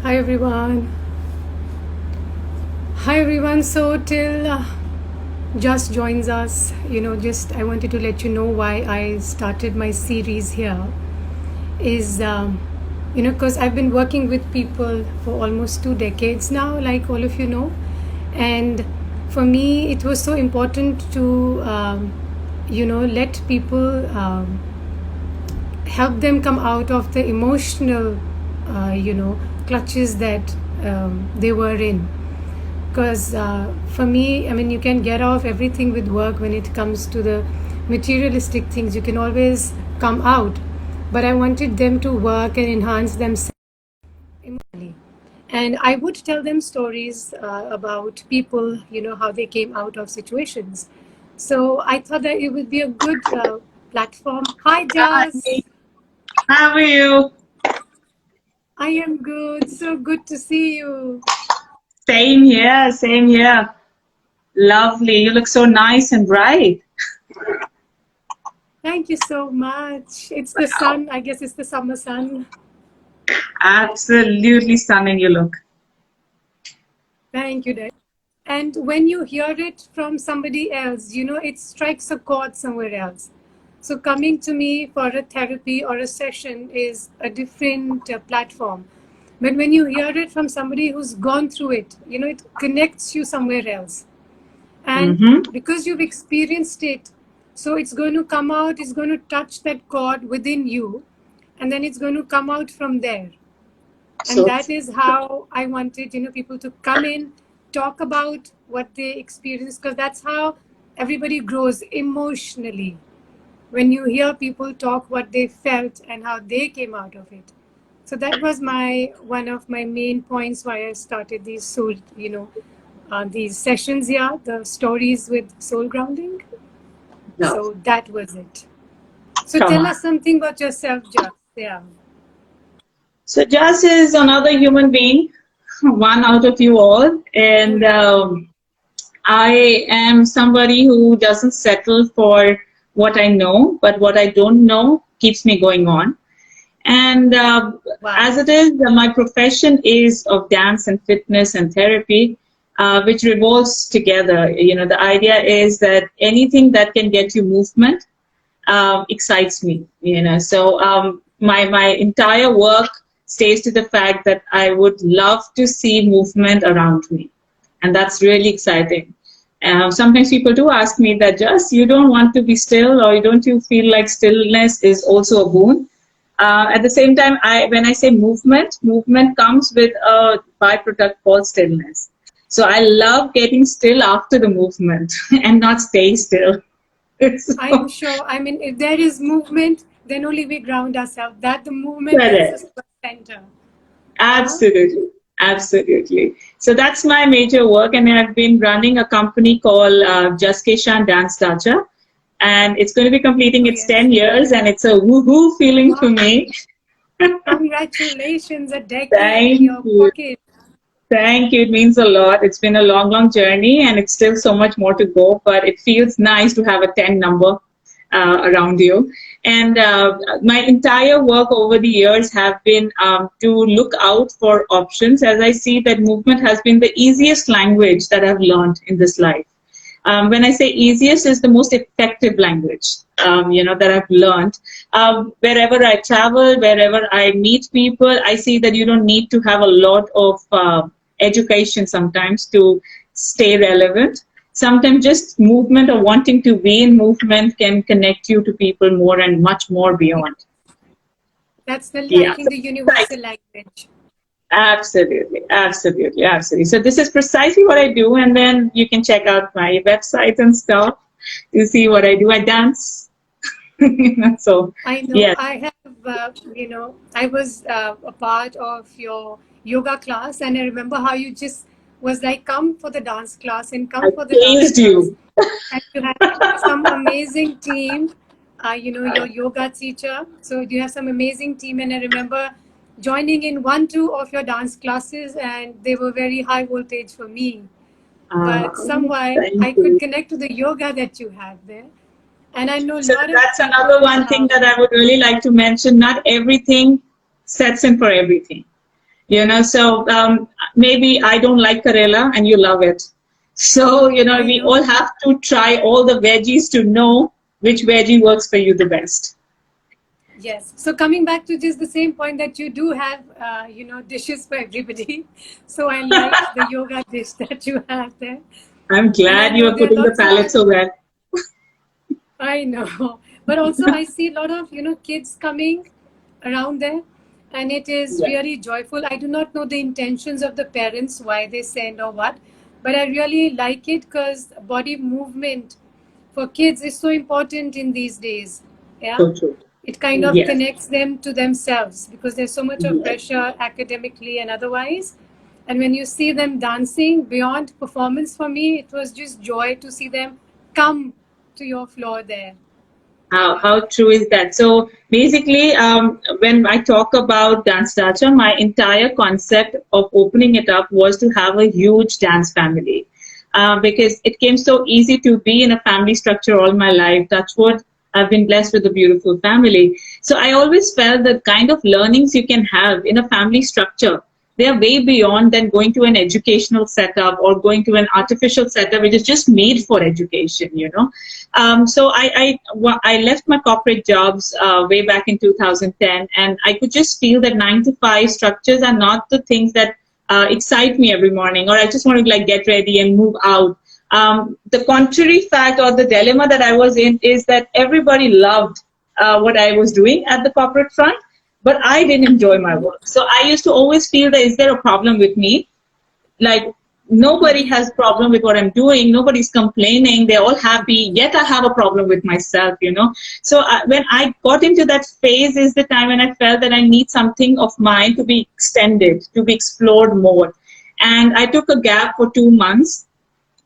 Hi everyone. Hi everyone. So till just joins us, just I wanted to let you know why I started my series here. Is because I've been working with people for almost 2 decades now, like all of you know, and for me it was so important to let people help them come out of the emotional clutches that they were in. Because for me, I mean, you can get off everything with work. When it comes to the materialistic things, you can always come out, but I wanted them to work and enhance themselves emotionally. And I would tell them stories about people, how they came out of situations. So I thought that it would be a good platform. Hi, Hi, JAS. how are you? I am good. So good to see you. Same here, same here. Lovely. You look so nice and bright. Thank you so much. It's the sun. I guess it's the summer sun. Absolutely stunning you look. Thank you, Dad. And when you hear it from somebody else, it strikes a chord somewhere else. So coming to me for a therapy or a session is a different platform. But when you hear it from somebody who's gone through it, it connects you somewhere else. And Mm-hmm. because you've experienced it, so it's going to come out, it's going to touch that chord within you, and then it's going to come out from there. And So that is how I wanted people to come in, talk about what they experience, because that's how everybody grows emotionally. When you hear people talk what they felt and how they came out of it. So that was my one of my main points why I started these these sessions here, the stories with soul grounding. no, So that was it. So come tell on. us something about yourself, Just. Yeah. So Jas is another human being, one out of you all, Oh, and yeah. I am somebody who doesn't settle for what I know, but what I don't know keeps me going on. And Wow. as it is, my profession is of dance and fitness and therapy, which revolves together. You know, the idea is that anything that can get you movement excites me. You know, so my entire work stays to the fact that I would love to see movement around me, and that's really exciting. Sometimes people do ask me that, just you don't want to be still, or don't you feel like stillness is also a boon? At the same time, when I say movement, movement comes with a byproduct called stillness. So I love getting still after the movement and not staying still. I am So, sure. I mean, if there is movement, then only we ground ourselves. That the movement takes correct. us to the center. Huh? Absolutely. Absolutely. So that's my major work. And I've been running a company called SHAN Dance Dacha. And it's going to be completing Oh, its yes. 10 years. And it's a woohoo feeling for Wow. me. Congratulations, a decade in Thank your you. pocket. Thank you. It means a lot. It's been a long, long journey, and it's still so much more to go. But it feels nice to have a 10 number around you. And my entire work over the years have been to look out for options, as I see that movement has been the easiest language that I've learned in this life. When I say easiest, is the most effective language, that I've learned. Wherever I travel, wherever I meet people, I see that you don't need to have a lot of education sometimes to stay relevant. Sometimes just movement or wanting to be in movement can connect you to people more and much more Yeah. beyond. That's the, I Yeah. think, the universal language. Absolutely, absolutely, absolutely. So this is precisely what I do, and then you can check out my website and stuff to see what I do. I dance. So I know. yes, I have, I was a part of your yoga class, and I remember how you just was like, come for the dance class and I come for the dance chased class. you. And you have some amazing team, your yoga teacher. So you have some amazing team. And I remember joining in one, two of your dance classes, and they were very high voltage for me. But somehow Thank I could you. connect to the yoga that you have there. And I know a So lot of that's another people. one thing that I would really like to mention. Not everything sets in for everything. So maybe I don't like Karela and you love it. So, I we know. all have to try all the veggies to know which veggie works for you the best. Yes. So coming back to just the same point that you do have, dishes for everybody. So I like the yoga dish that you have there, I'm and I glad you know are there are putting the lots of. palette so well. I know, but also I see a lot of kids coming around there, and it is Yeah, really joyful. I do not know the intentions of the parents why they send or what, but I really like it because body movement for kids is so important in these days. Yeah, so true. it kind of Yes, connects them to themselves because there's so much of yes. pressure academically and otherwise. And when you see them dancing beyond performance, for me, it was just joy to see them come to your floor there. How true is that? So basically, when I talk about dance dacha, my entire concept of opening it up was to have a huge dance family, because it came so easy to be in a family structure all my life. That's what I've been blessed with a beautiful family. So I always felt the kind of learnings you can have in a family structure, they are way beyond than going to an educational setup or going to an artificial setup which is just made for education. So I left my corporate jobs way back in 2010, and I could just feel that 9 to 5 structures are not the things that excite me every morning, or I just want to like get ready and move out. The contrary fact or the dilemma that I was in is that everybody loved what I was doing at the corporate front, but I didn't enjoy my work. So I used to always feel that is there a problem with me? Like nobody has problem with what I'm doing, nobody's complaining, they're all happy, yet I have a problem with myself. So when I got into that phase is the time when I felt that I need something of mine to be extended, to be explored more. And I took a gap for 2 months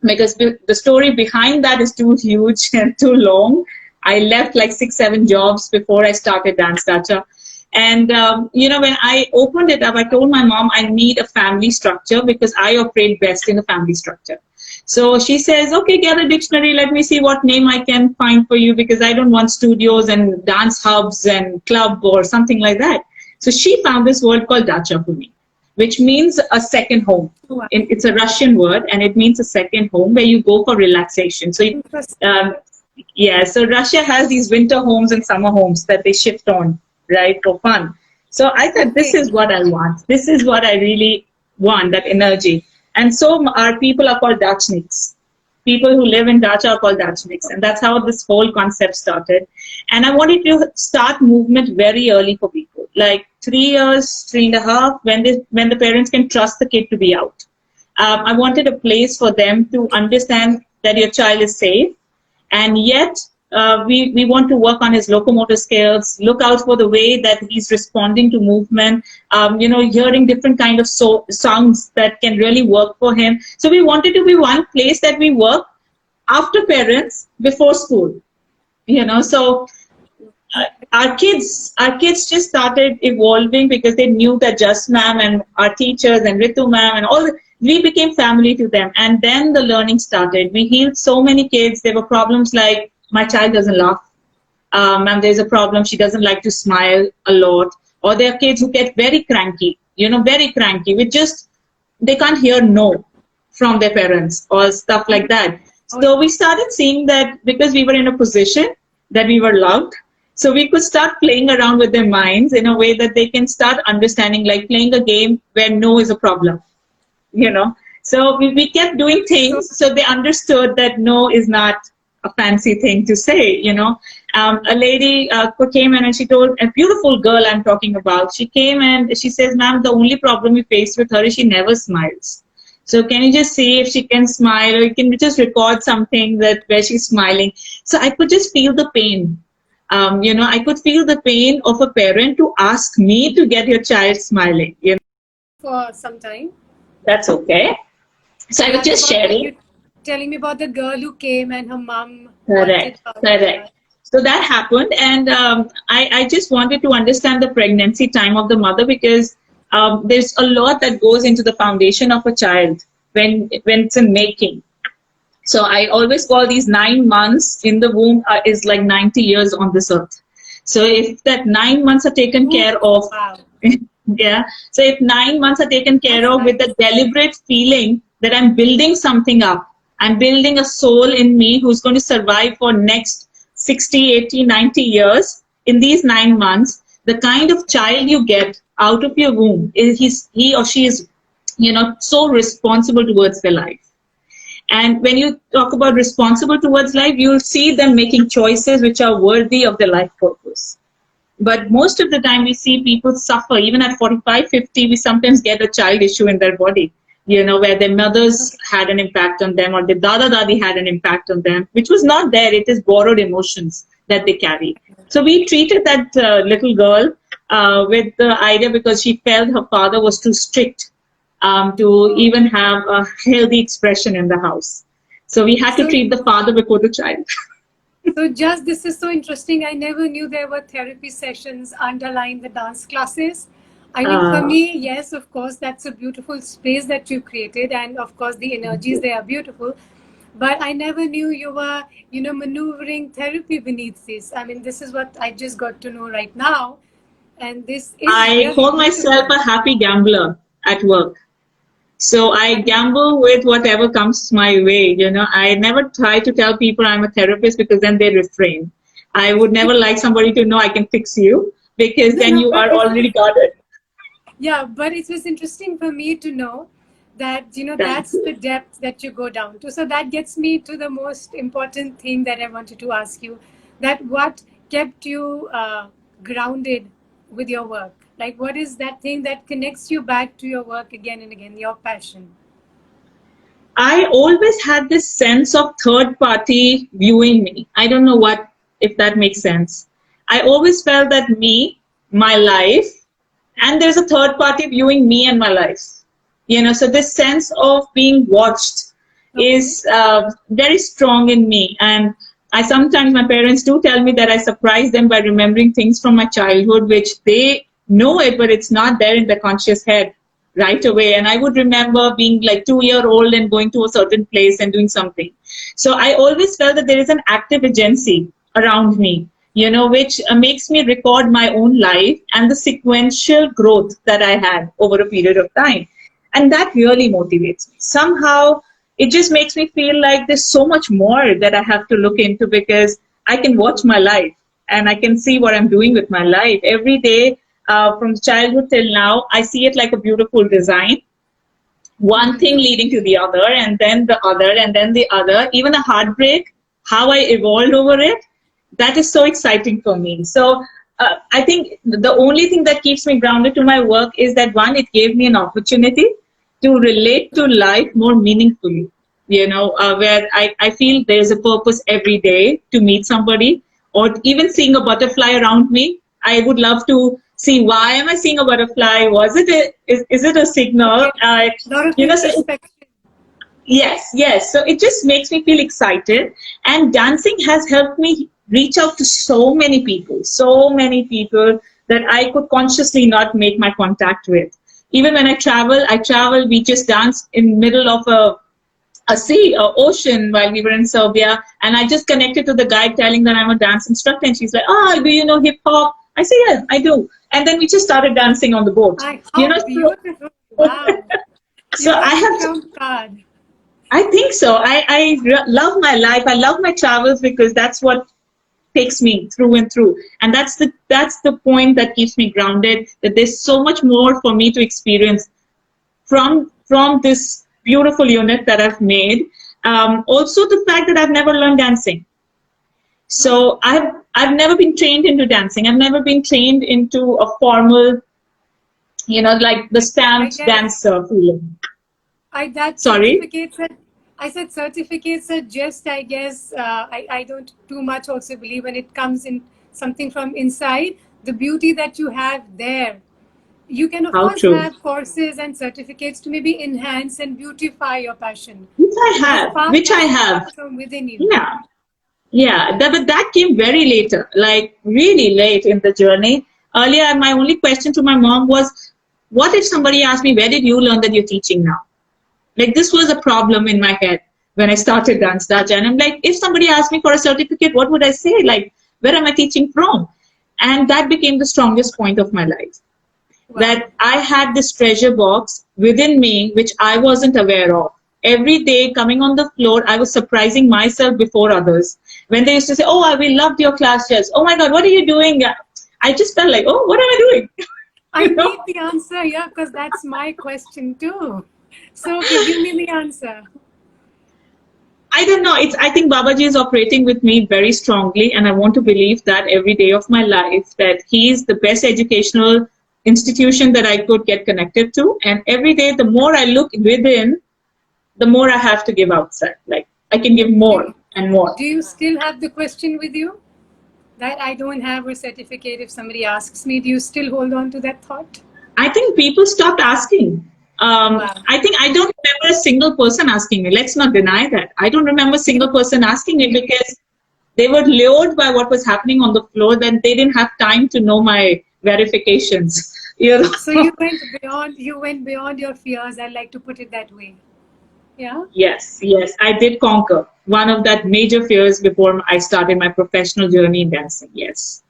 because the story behind that is too huge and too long. I left like 6 7 jobs before I started Dance Dacha. And when I opened it up, I told my mom I need a family structure because I operate best in a family structure. So she says, okay, get a dictionary, let me see what name I can find for you, because I don't want studios and dance hubs and club or something like that. So she found this word called dacha for me, which means a second home. Wow. It's a Russian word, and it means a second home where you go for relaxation. So, Interesting. um, yeah, so Russia has these winter homes and summer homes that they shift on, right, for fun. So I thought, this Okay. is what I want. This is what I really want, that energy. And so our people are called Dachniks. People who live in Dacha are called Dachniks. And that's how this whole concept started. And I wanted to start movement very early for people, like 3 years, 3.5, when the parents can trust the kid to be out. I wanted a place for them to understand that your child is safe, and yet we want to work on his locomotor skills, look out for the way that he's responding to movement, hearing different kind of songs that can really work for him. So we wanted to be one place that we work after parents, before school. So our kids just started evolving because they knew that Just Ma'am and our teachers and Ritu Ma'am and we became family to them. And then the learning started. We healed so many kids. There were problems like, my child doesn't laugh, and there's a problem, she doesn't like to smile a lot. Or there are kids who get very cranky, very cranky, with just, they can't hear no from their parents or stuff like that. Oh, So we started seeing that because we were in a position that we were loved, so we could start playing around with their minds in a way that they can start understanding, like playing a game where no is a problem, you know. So we kept doing so things so they understood that no is not a fancy thing to say. A lady came in and she told, a beautiful girl I'm talking about, she came and she says, ma'am, the only problem we faced with her is she never smiles. So can you just see if she can smile, or you can just record something that where she's smiling. So I could just feel the pain. I could feel the pain of a parent to ask me to get your child smiling. for some time. That's okay. So I was Yeah, just about sharing. you telling me about the girl who came and her mom wanted Correct, her. Yeah. correct. So that happened, and I just wanted to understand the pregnancy time of the mother, because there's a lot that goes into the foundation of a child when it's in making. So I always call these 9 months in the womb is like 90 years on this earth. So if that 9 months are taken Ooh, care of, wow. Yeah. So if 9 months are taken care That's of with nice. a deliberate feeling that I'm building something up, I'm building a soul in me who's going to survive for next 60, 80, 90 years. In these 9 months, the kind of child you get out of your womb is he or she is, so responsible towards their life. And when you talk about responsible towards life, you'll see them making choices which are worthy of their life purpose. But most of the time, we see people suffer. Even at 45, 50, we sometimes get a child issue in their body, where their mothers had an impact on them or the dada dadi had an impact on them, which was not there. It is borrowed emotions that they carry. So we treated that little girl with the idea because she felt her father was too strict to Oh. even have a healthy expression in the house. So we had to So, treat the father before the child. so just this is so interesting. I never knew there were therapy sessions underlying the dance classes. I mean, for Uh, me, yes, of course, that's a beautiful space that you created, and of course, the energies they are beautiful. But I never knew you were, maneuvering therapy beneath this. I mean, this is what I just got to know right now, and this is I really call myself beautiful. a happy gambler at work. So I And gamble with whatever comes my way. I never try to tell people I'm a therapist because then they refrain. I would never like somebody to know I can fix you because no, then no, you but are already got it. yeah, but it was interesting for me to know that Thank that's you. the depth that you go down to. So that gets me to the most important thing that I wanted to ask you: that what kept you grounded with your work? Like, what is that thing that connects you back to your work again and again? Your passion. I always had this sense of third party viewing me. I don't know if that makes sense. I always felt that me, my life, and there's a third party viewing me and my life. So this sense of being watched Okay. is very strong in me. And I sometimes, my parents do tell me that I surprise them by remembering things from my childhood, which they know it, but it's not there in their conscious head right away. And I would remember being like 2 year old and going to a certain place and doing something. So I always felt that there is an active agency around me, which makes me record my own life and the sequential growth that I had over a period of time. And that really motivates me. Somehow, it just makes me feel like there's so much more that I have to look into because I can watch my life and I can see what I'm doing with my life every day. From childhood till now, I see it like a beautiful design, one thing leading to the other, and then the other, and then the other. Even a heartbreak, how I evolved over it, that is so exciting for me. So I think the only thing that keeps me grounded to my work is that one, it gave me an opportunity to relate to life more meaningfully. Where I feel there's a purpose every day to meet somebody, or even seeing a butterfly around me. I would love to see why am I seeing a butterfly? Is it a signal? Okay. A lot of So introspection. yes, yes. So it just makes me feel excited. And dancing has helped me reach out to so many people that I could consciously not make my contact with. Even when I travel, we just dance in middle of a sea or ocean while we were in Serbia. And I just connected to the guide telling that I'm a dance instructor. And she's like, oh, do you know hip hop? I say, yes, I do. And then we just started dancing on the boat. How So, beautiful! Wow, so you I got the have trump card. I think so. Love my life. I love my travels because that's what takes me through and through. And that's the point that keeps me grounded. That there's so much more for me to experience from this beautiful unit that I've made. Also, the fact that I've never learned dancing. Hmm. So I've never been trained into dancing. I've never been trained into a formal, like the I stamped guess dancer feeling. I that Sorry. certificates are, I said certificates are just, I guess, I don't too much also believe when it comes in something from inside, the beauty that you have there. You can, of How course, true. have courses and certificates to maybe enhance and beautify your passion. Which I But the have. spark Which I has to have. come from within you. Yeah. Yeah, but that came very later, like really late in the journey. Earlier, my only question to my mom was, what if somebody asked me, where did you learn that you're teaching now? Like, this was a problem in my head when I started Dance Daja. And I'm like, if somebody asked me for a certificate, what would I say? Like, where am I teaching from? And that became the strongest point of my life. Wow. that I had this treasure box within me, which I wasn't aware of. Every day coming on the floor, I was surprising myself before others. When they used to say, "Oh, we loved your class, Jess. Oh my God, what are you doing?" I just felt like, "Oh, what am I doing?" I need the answer, yeah, because that's my question too. So, okay, give me the answer. I don't know. I think Babaji is operating with me very strongly, and I want to believe that every day of my life that he is the best educational institution that I could get connected to. And every day, the more I look within, the more I have to give outside. Like I can give more and more. Do you still have the question with you? That I don't have a certificate if somebody asks me, do you still hold on to that thought? I think people stopped asking. Wow. I think I don't remember a single person asking me. Let's not deny that. I don't remember a single person asking me because they were lured by what was happening on the floor. Then they didn't have time to know my verifications. You know? So you went beyond your fears. I like to put it that way. Yeah. Yes, yes, I did conquer one of that major fears before I started my professional journey in dancing. Yes.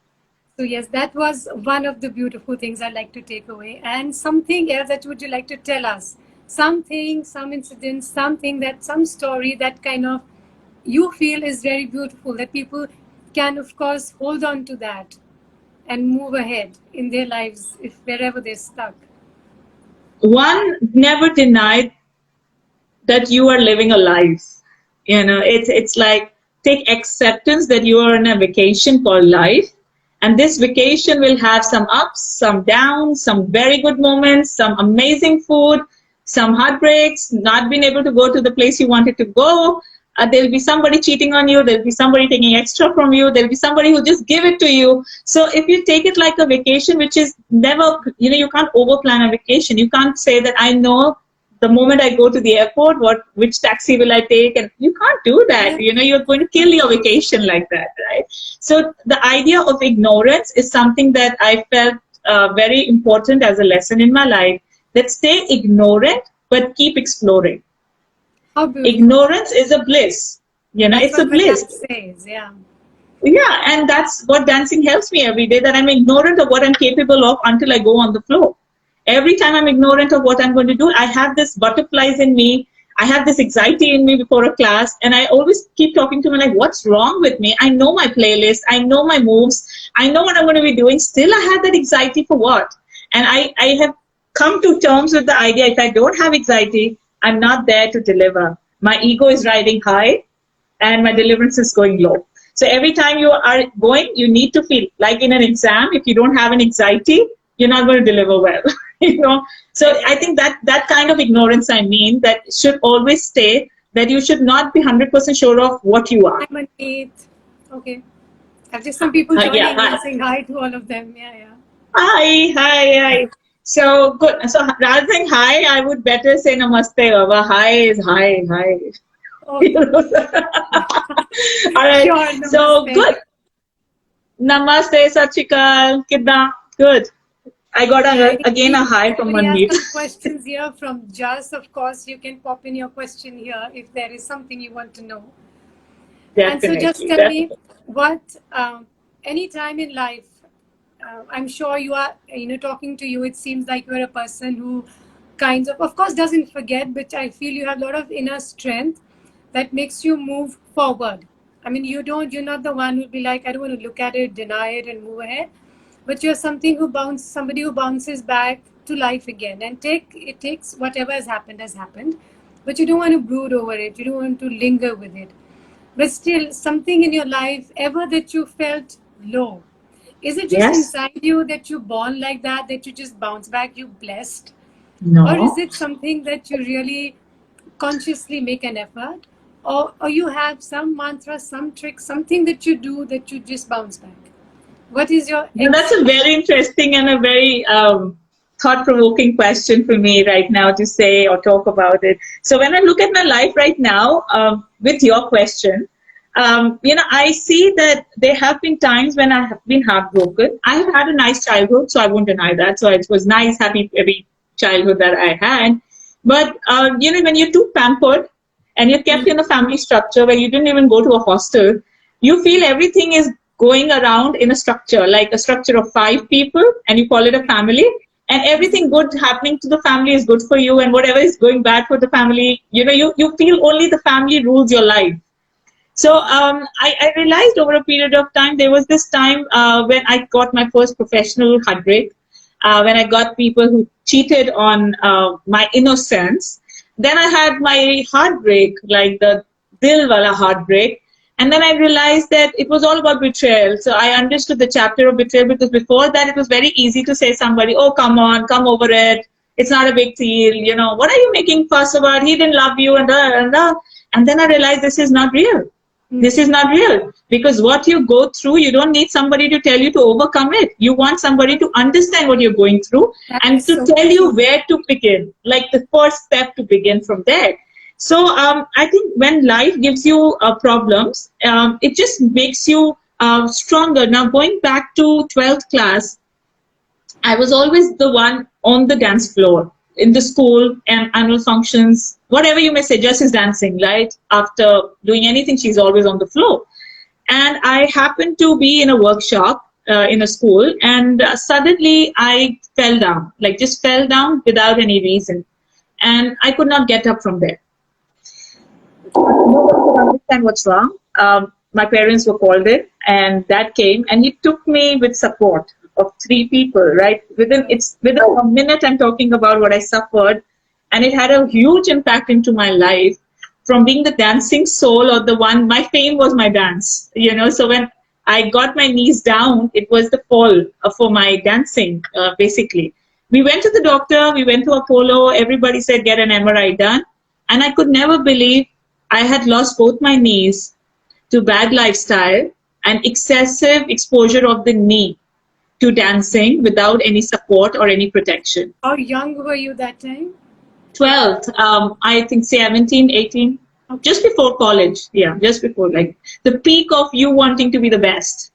So yes, that was one of the beautiful things I like to take away. And something else that would you like to tell us? Something, some incident, something that some story that kind of you feel is very beautiful that people can of course hold on to that and move ahead in their lives if wherever they're stuck. One never denied that you are living a life. You know, it's like take acceptance that you are on a vacation called life, and this vacation will have some ups, some downs, some very good moments, some amazing food, some heartbreaks, not being able to go to the place you wanted to go. There'll be somebody cheating on you. There'll be somebody taking extra from you. There'll be somebody who just give it to you. So if you take it like a vacation, which is never, you know, you can't overplan a vacation. You can't say that I know the moment I go to the airport, which taxi will I take? And you can't do that. You know, you're going to kill your vacation like that, right? So the idea of ignorance is something that I felt very important as a lesson in my life. That stay ignorant, but keep exploring. How beautiful. Ignorance is a bliss. You know, That's it's a what my dad bliss. says, yeah. Yeah, and that's what dancing helps me every day, that I'm ignorant of what I'm capable of until I go on the floor. Every time I'm ignorant of what I'm going to do, I have this butterflies in me. I have this anxiety in me before a class, and I always keep talking to me like, what's wrong with me? I know my playlist, I know my moves, I know what I'm going to be doing. Still, I have that anxiety for what? And I have come to terms with the idea if I don't have anxiety, I'm not there to deliver. My ego is riding high, and my deliverance is going low. So every time you are going, you need to feel like in an exam, if you don't have an anxiety, you're not going to deliver well. You know, so I think that kind of ignorance, I mean, that should always stay, that you should not be 100% sure of what you are. I'm an eighth. Okay. I've just some people joining Yeah, hi. and saying hi to all of them. Yeah, yeah. Hi, hi, hi. So good. So rather than hi, I would better say namaste, Baba. Hi is hi, hi. Okay. All right. Sure, So namaste. good. Namaste, Sachikal. Kidda? Good. I got again a hi from Anybody has Manmeet. some questions here from JAS? Of course, you can pop in your question here if there is something you want to know. And so just Definitely, tell me definitely. what, any time in life, I'm sure you are, talking to you, it seems like you're a person who of course, doesn't forget, but I feel you have a lot of inner strength that makes you move forward. I mean, you're not the one who'll be like, I don't want to look at it, deny it, and move ahead. But you're somebody who bounces back to life again and it takes whatever has happened, but you don't want to brood over it. You don't want to linger with it. But still, something in your life ever that you felt low. Is it just Yes? inside you that you born like that you just bounce back, you blessed? Or is No. it something that you really consciously make an effort? Or you have some mantra, some trick, something that you do that you just bounce back? What is your Now, that's a very interesting and a very thought-provoking question for me right now to say or talk about it. So when I look at my life right now, with your question, I see that there have been times when I have been heartbroken. I have had a nice childhood, so I won't deny that. So it was nice, happy, every childhood that I had. But, when you're too pampered and you're kept in a family structure where you didn't even go to a hostel, you feel everything is going around in a structure, like a structure of 5 people, and you call it a family. and everything good happening to the family is good for you, and whatever is going bad for the family, you feel only the family rules your life. So I realized over a period of time, there was this time when I got my first professional heartbreak, when I got people who cheated on my innocence. Then I had my heartbreak, like the dil wala heartbreak. And then I realized that it was all about betrayal. So I understood the chapter of betrayal, because before that it was very easy to say somebody, oh, come on, come over it. It's not a big deal. What are you making fuss about? He didn't love you and. And then I realized this is not real. This is not real, because what you go through, you don't need somebody to tell you to overcome it. You want somebody to understand what you're going through and to tell you where to begin, like the first step to begin from there. So I think when life gives you problems, it just makes you stronger. Now, going back to 12th class, I was always the one on the dance floor in the school and annual functions, whatever you may say. JAS is dancing, right? After doing anything, she's always on the floor. And I happened to be in a workshop in a school, and suddenly I fell down, like just fell down without any reason. And I could not get up from there. Nobody could understand what's wrong. My parents were called in, and Dad came, and he took me with support of 3 people, right? Within a minute, I'm talking about what I suffered, and it had a huge impact into my life. From being the dancing soul, or the one, my fame was my dance, So when I got my knees down, it was the fall for my dancing, basically. We went to the doctor, we went to Apollo, everybody said get an MRI done, and I could never believe I had lost both my knees to bad lifestyle and excessive exposure of the knee to dancing without any support or any protection. How young were you that time? 12th, I think 17, 18, okay. Just before college. Yeah, just before, like the peak of you wanting to be the best,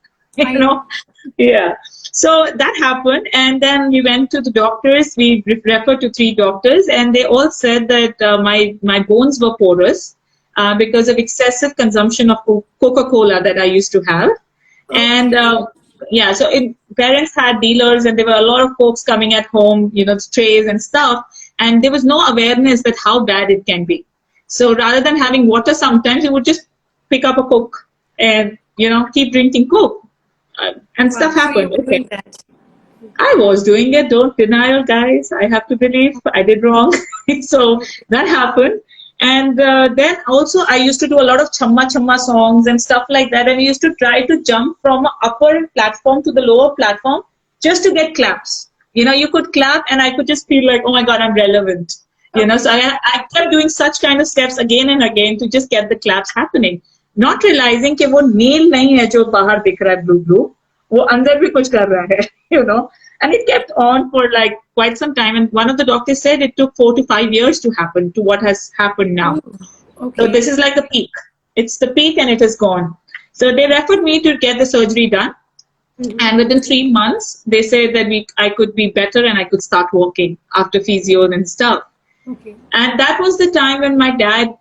Yeah. So that happened, and then we went to the doctors. We referred to 3 doctors, and they all said that my bones were porous because of excessive consumption of Coca-Cola that I used to have. Okay. And yeah, so parents had dealers, and there were a lot of folks coming at home, trays and stuff, and there was no awareness that how bad it can be. So rather than having water, sometimes you would just pick up a Coke and keep drinking Coke, and stuff happened. So okay. I was doing it. Don't deny it, guys. I have to believe I did wrong. So that happened. And then also I used to do a lot of chamma chamma songs and stuff like that. And we used to try to jump from an upper platform to the lower platform just to get claps. You could clap, and I could just feel like, oh my God, I'm relevant. Okay. So I kept doing such kind of steps again and again to just get the claps happening. Not realizing कि वो nail नहीं है जो बाहर दिख रहा है blue, वो अंदर भी कुछ कर रहा है, And it kept on for like quite some time. And one of the doctors said it took 4 to 5 years to happen to what has happened now. Okay. So this is like the peak. It's the peak, and it has gone. So they referred me to get the surgery done. Mm-hmm. And within 3 months, they said that I could be better and I could start walking after physio and stuff. Okay. And that was the time when my dad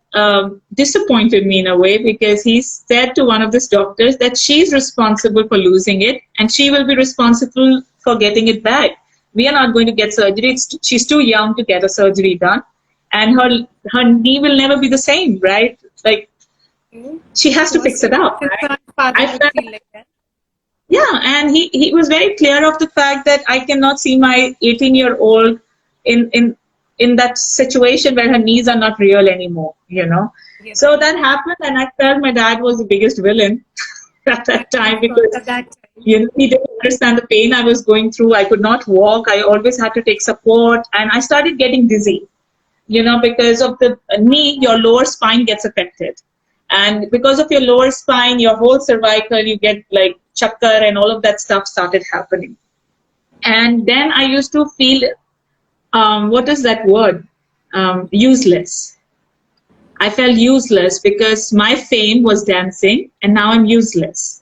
disappointed me in a way, because he said to one of these doctors that she's responsible for losing it, and she will be responsible for getting it back. We are not going to get surgery. She's too young to get a surgery done, and her knee will never be the same, right? Like, she has to fix it up. Right? I felt, like that. Yeah, and he was very clear of the fact that I cannot see my 18-year-old in that situation where her knees are not real anymore, Yes. So that happened, and I felt my dad was the biggest villain at that time, because he didn't understand the pain I was going through. I could not walk. I always had to take support, and I started getting dizzy, because of the knee, your lower spine gets affected. And because of your lower spine, your whole cervical, you get like chakkar, and all of that stuff started happening. And then I used to feel, what is that word? Useless. I felt useless because my fame was dancing, and now I'm useless.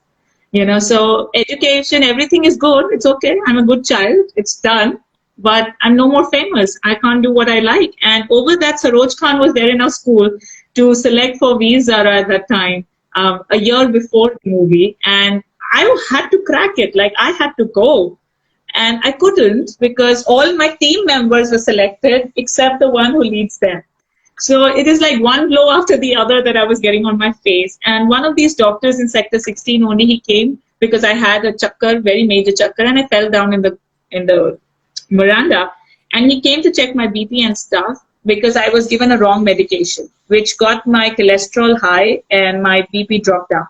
So education, everything is good. It's okay. I'm a good child. It's done. But I'm no more famous. I can't do what I like. And over that, Saroj Khan was there in our school to select for Veer Zara at that time, a year before the movie. And I had to crack it. Like, I had to go. and I couldn't because all my team members were selected except the one who leads them. So it is like one blow after the other that I was getting on my face. And one of these doctors in Sector 16 only, he came because I had a chakkar, very major chakkar, and I fell down in the veranda. And he came to check my BP and stuff because I was given a wrong medication, which got my cholesterol high and my BP dropped down.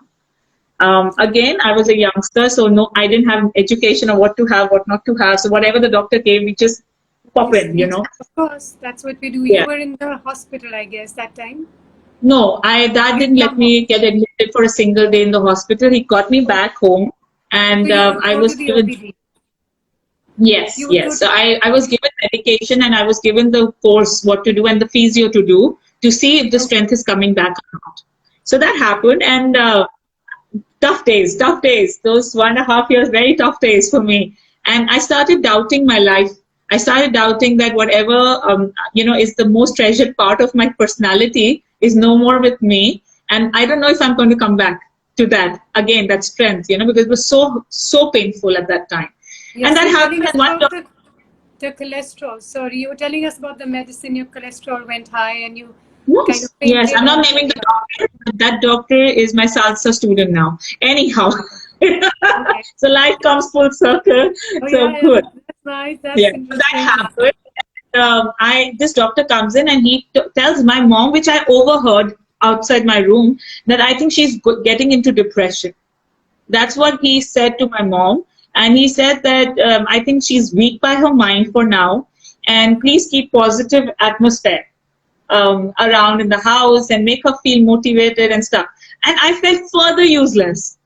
Again, I was a youngster, so no, I didn't have education on what to have, what not to have. So whatever the doctor gave, we just pop Yes, in. of course, that's what we do. You Yeah. were in the hospital, I guess, that time. No, that You didn't let come home. me get admitted for a single day in the hospital. He got me Oh, back home, so and you would I go to was the given, OPD. yes, You would go yes. to So the I was given medication, and I was given the course what to do and the physio to do to see if the Okay, strength is coming back or not. So that okay, happened, and tough days, tough days. Those 1.5 years, very tough days for me. And I started doubting my life. I started doubting that whatever is the most treasured part of my personality is no more with me, and I don't know if I'm going to come back to that again. That strength, because it was so painful at that time, and yes, that you were telling happened. us And one about doctor, the cholesterol. Sorry, you were telling us about the medicine. Your cholesterol went high, and you kind of yes, yes, fainted I'm not on naming the. the doctor, but that doctor is my salsa student now. Anyhow, Okay. so life comes full circle. Oh So yeah, yeah. good. That's nice. Yeah, That's so that interesting. happened. I this doctor comes in and he tells my mom, which I overheard outside my room, that I think she's getting into depression. That's what he said to my mom, and he said that I think she's weak by her mind for now, and please keep positive atmosphere around in the house and make her feel motivated and stuff. And I felt further useless,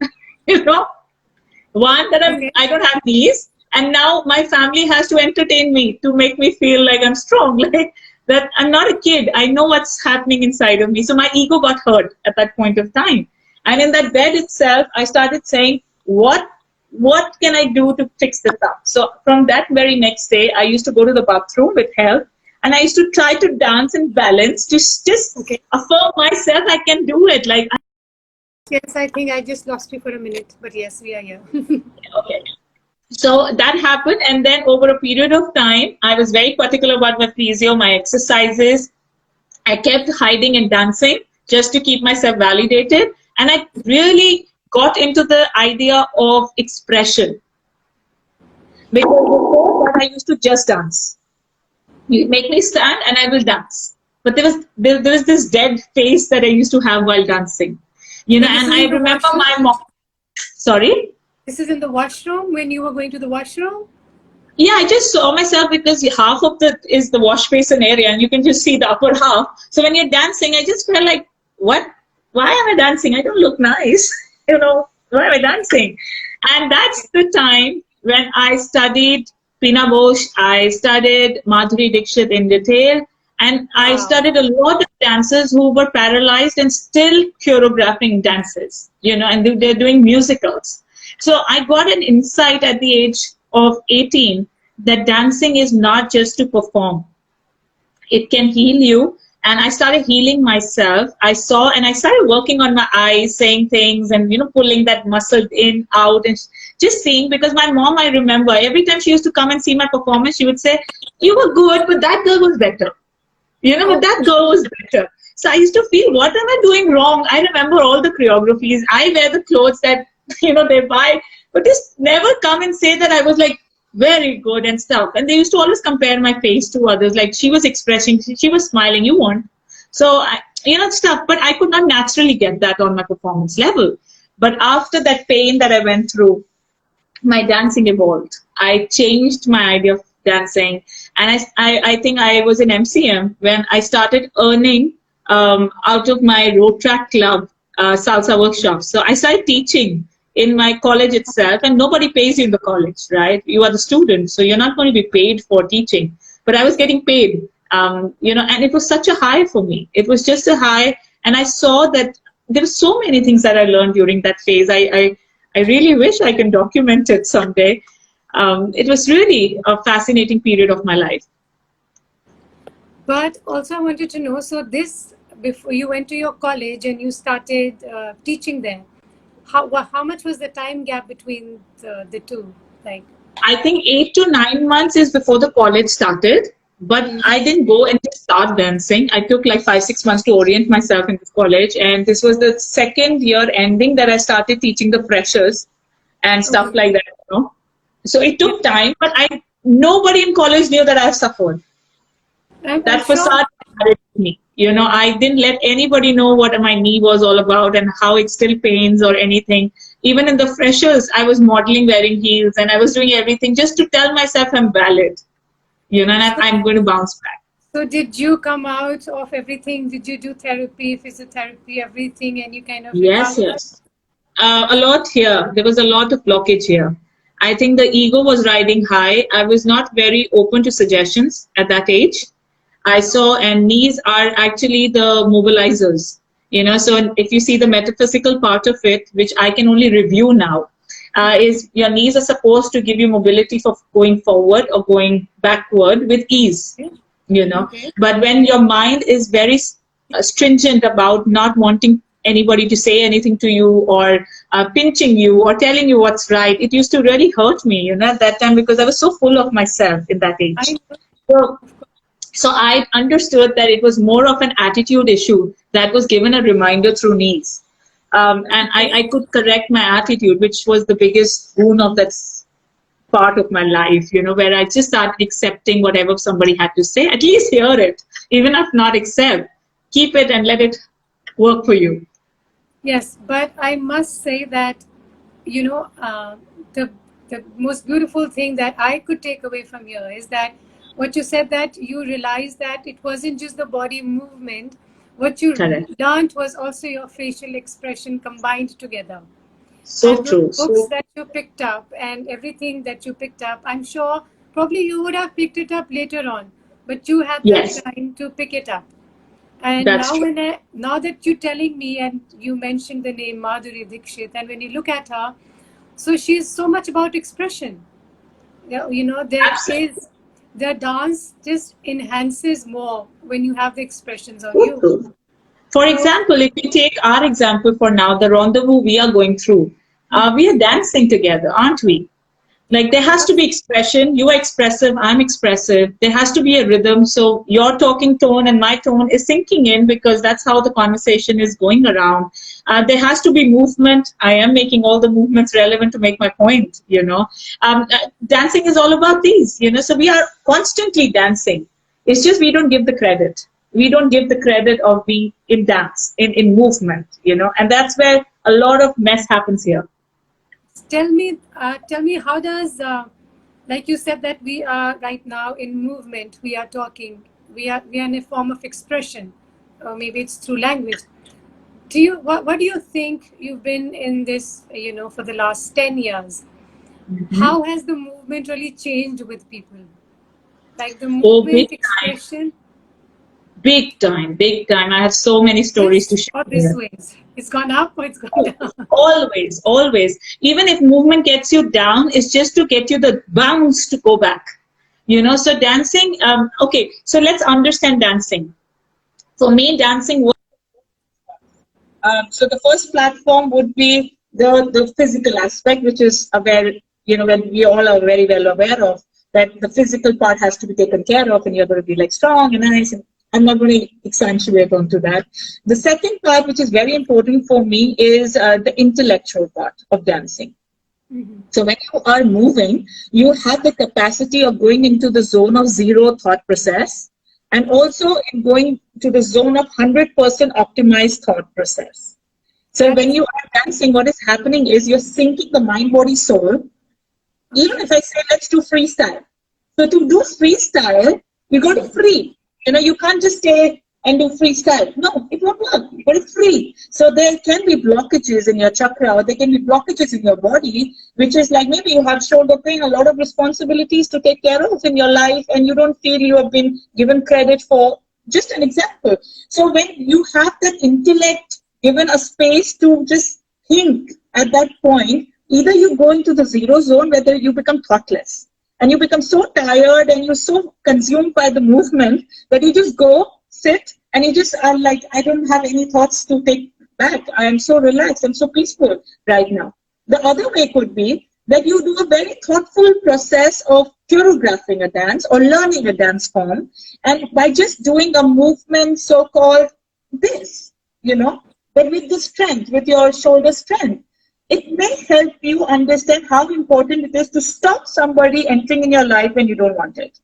you know. One, that Okay. I don't have knees, and now my family has to entertain me to make me feel like I'm strong, like that I'm not a kid. I know what's happening inside of me. So my ego got hurt at that point of time. And in that bed itself, I started saying, what can I do to fix this up? So from that very next day, I used to go to the bathroom with help, and I used to try to dance and balance to just Okay. affirm myself I can do it. Like, Yes, I think I just lost you for a minute, but yes, we are here. okay. So that happened, and then over a period of time, I was very particular about my physio, my exercises. I kept hiding and dancing just to keep myself validated, and I really got into the idea of expression because before that I used to just dance. You make me stand, and I will dance. But there was this dead face that I used to have while dancing, So this and is I in the remember washroom. my mom. Sorry. This is in the washroom when you were going to the washroom. Yeah, I just saw myself because half of the is the wash basin area, and you can just see the upper half. So when you're dancing, I just felt like, what? Why am I dancing? I don't look nice. Why am I dancing? And that's the time when I studied Pina Bose, I studied Madhuri Dixit in detail, and I Wow. studied a lot of dancers who were paralyzed and still choreographing dances, and they're doing musicals. So I got an insight at the age of 18 that dancing is not just to perform, it can heal you. And I started healing myself. I saw and I started working on my eyes, saying things and pulling that muscle in, out, and just seeing, because my mom, I remember every time she used to come and see my performance, she would say, "You were good, but that girl was better." But Oh, that girl was better. So I used to feel, what am I doing wrong? I remember all the choreographies. I wear the clothes that, they buy, but just never come and say that I was like very good and stuff. And they used to always compare my face to others. Like she was expressing, she was smiling, you weren't. So, stuff, but I could not naturally get that on my performance level. But after that pain that I went through, my dancing evolved. I changed my idea of dancing, and I think I was in MCM when I started earning out of my road track club salsa workshops. So I started teaching in my college itself, and nobody pays you in the college, right? You are the student, so you're not going to be paid for teaching. But I was getting paid, and it was such a high for me. It was just a high, and I saw that there were so many things that I learned during that phase. I really wish I can document it someday. It was really a fascinating period of my life. but also I wanted to know. So this before you went to your college and you started teaching there. How much was the time gap between the two? Like. I think 8 to 9 months is before the college started, but I didn't go and just start dancing. I took like 5, 6 months to orient myself in this college, and this was the second year ending that I started teaching the freshers and stuff Okay. like that. So it Yeah, took time, but I nobody in college knew that I suffered. I'm That sure. facade carried me. I didn't let anybody know what my knee was all about and how it still pains or anything. Even in the freshers, I was modeling wearing heels and I was doing everything just to tell myself I'm valid, and So, I'm going to bounce back. so did you come out of everything? Did you do therapy, physiotherapy, everything, and you kind of Yes, recovered? yes. A lot here. There was a lot of blockage here. I think the ego was riding high. I was not very open to suggestions at that age. I saw, and knees are actually the mobilizers. So if you see the metaphysical part of it, which I can only review now, is your knees are supposed to give you mobility for going forward or going backward with ease. Okay. you know Okay. but when your mind is very stringent about not wanting anybody to say anything to you or pinching you or telling you what's right, it used to really hurt me at that time, because I was so full of myself in that I age. know. So I understood that it was more of an attitude issue that was given a reminder through knees. And Okay. I could correct my attitude, which was the biggest boon of that part of my life, where I just started accepting whatever somebody had to say. At least hear it, even if not accept, keep it and let it work for you. Yes, but I must say that, you know, the most beautiful thing that I could take away from here is that what you said, that you realized that it wasn't just the body movement. What you Correct. learned was also your facial expression combined together. So And those true. books So that you picked up and everything that you picked up, I'm sure probably you would have picked it up later on, but you had that yes, time to pick it up. And that's now, true. now that you're telling me, and you mentioned the name Madhuri Dixit, and when you look at her, so she's so much about expression. Yeah, there Absolutely is the dance just enhances more when you have the expressions on so you. true. For So, example, if we take our example for now, the rendezvous we are going through, mhm, we are dancing together, aren't we? Like, there has to be expression. You are expressive, I'm expressive. There has to be a rhythm. So your talking tone and my tone is sinking in, because that's how the conversation is going around. There has to be movement. I am making all the movements relevant to make my point. Dancing is all about these. So we are constantly dancing. It's just we don't give the credit. We don't give the credit of being in dance, in movement. And that's where a lot of mess happens here. tell me, how does, like you said, that we are right now in movement, we are talking, we are in a form of expression, or maybe it's through language. What do you think, you've been in this, for the last 10 years, Mhm. how has the movement really changed with people, like the Oh, big movement time. expression, Big time, big time. I have so many stories to this share or this here. ways, it's gone up or it's gone down? Always, always. Even if movement gets you down, it's just to get you the bounce to go back. So dancing, okay, so let's understand dancing. For me, dancing was, so the first platform would be the physical aspect, which is aware, when we all are very well aware of that the physical part has to be taken care of, and you're going to be like strong and nice. And I'm not going to accentuate onto that. The second part, which is very important for me, is the intellectual part of dancing. Mhm. So when you are moving, you have the capacity of going into the zone of zero thought process, and also in going to the zone of 100% optimized thought process. So That when is you are dancing, what is happening is you're syncing the mind, body, soul. Even okay. if I say let's do freestyle. So to do freestyle, you got to free. You can't just stay and do freestyle. No, it won't work. But it's free. So there can be blockages in your chakra, or there can be blockages in your body, which is like maybe you have shoulder pain, a lot of responsibilities to take care of in your life, and you don't feel you have been given credit for. Just an example. So when you have that intellect given a space to just think at that point, either you go into the zero zone, whether you become thoughtless and you become so tired and you're so consumed by the movement that you just go sit and you just are like, I don't have any thoughts to take back. I am so relaxed, I'm so peaceful right now. The other way could be that you do a very thoughtful process of choreographing a dance or learning a dance form. And by just doing a movement, so called this, but with the strength, with your shoulder strength, it may help you understand how important it is to stop somebody entering in your life when you don't want it.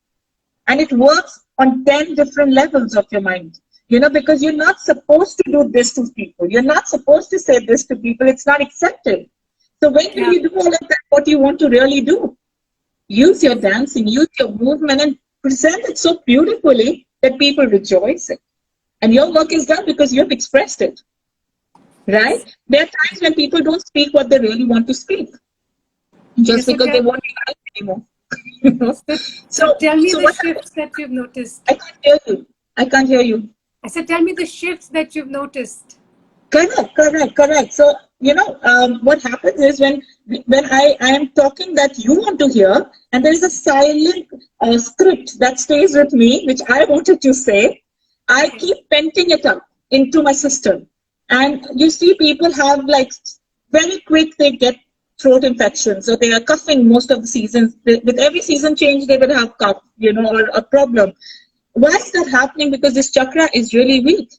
And it works on 10 different levels of your mind, because you're not supposed to do this to people. You're not supposed to say this to people. It's not accepted. So when Yeah. you do all of that, what you want to really do, use your dancing, use your movement, and present it so beautifully that people rejoice it. And your work is done because you've expressed it, right? Yes. There are times when people don't speak what they really want to speak, just Yes. So because they tell, won't be right anymore. you know. so, so So, tell me so the what happens? shifts that you've noticed. I can't hear you. I can't hear you. I said, tell me the shifts that you've noticed. Correct. So, what happens is when I am talking that you want to hear, and there is a silent script that stays with me, which I wanted to say, I Okay. keep penting it up into my system. And you see, people have like very quick, they get throat infections, so they are coughing most of the seasons. With every season change, they will have cough, or a problem. Why is that happening? Because this chakra is really weak.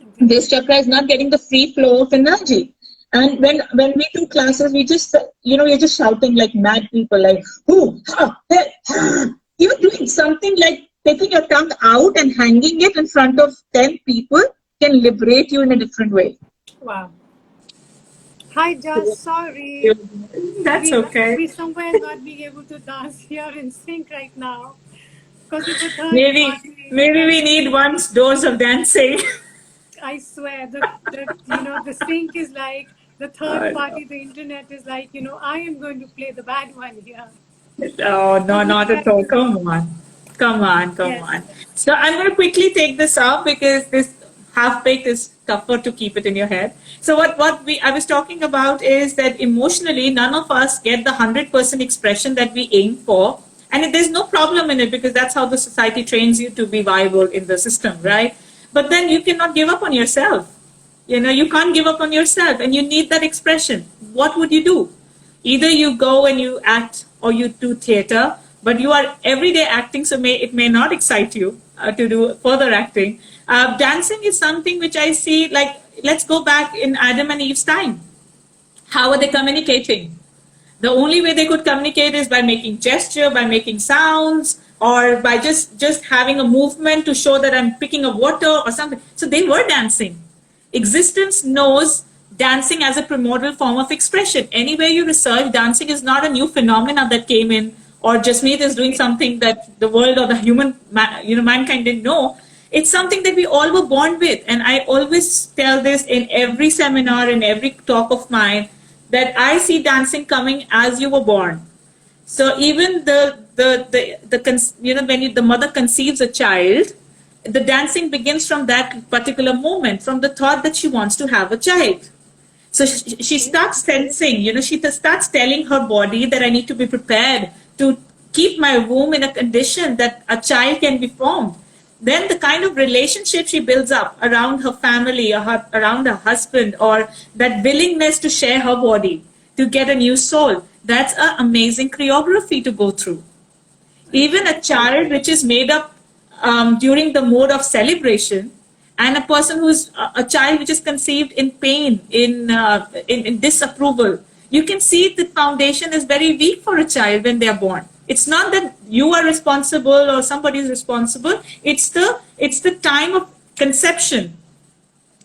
Okay. This chakra is not getting the free flow of energy. And when we do classes, we just we're just shouting like mad people, like who ha, hey, ha. Even doing something like taking your tongue out and hanging it in front of 10 people can liberate you in a different way. Wow. Hi, JAS. Sorry. That's okay. We somewhere not being able to dance here in sync right now because it's a third Maybe party maybe that we need one dose of dancing. I swear the sync is like the third No. party. The internet is like I am going to play the bad one here. Oh, How no, would not you at like all. to know? Come on. Come on, come Yes. on. So I'm going to quickly take this out because this half-baked is tougher to keep it in your head. So what I was talking about is that emotionally, none of us get the 100% expression that we aim for. And there's no problem in it because that's how the society trains you to be viable in the system, right? But then you cannot give up on yourself. You can't give up on yourself and you need that expression. What would you do? Either you go and you act or you do theater, but you are everyday acting, so it may not excite you to do further acting. Dancing is something which I see like, let's go back in Adam and Eve's time. How are they communicating? The only way they could communicate is by making gesture, by making sounds, or by just having a movement to show that I'm picking up water or something. So they were dancing. Existence knows dancing as a primordial form of expression. Anywhere you research, dancing is not a new phenomena that came in, or Jasmeet is doing something that the world or the mankind didn't know. It's something that we all were born with. And I always tell this in every seminar, in every talk of mine, that I see dancing coming as you were born. So even when the mother conceives a child, the dancing begins from that particular moment, from the thought that she wants to have a child. So she Okay. starts sensing, she starts telling her body that I need to be prepared to keep my womb in a condition that a child can be formed. Then the kind of relationship she builds up around her family or around her husband, or that willingness to share her body to get a new soul, that's an amazing choreography to go through. Even a child which is made up during the mode of celebration, and a person who's a child which is conceived in pain, in disapproval, you can see the foundation is very weak for a child when they are born. It's not that you are responsible or somebody is responsible. It's the time of conception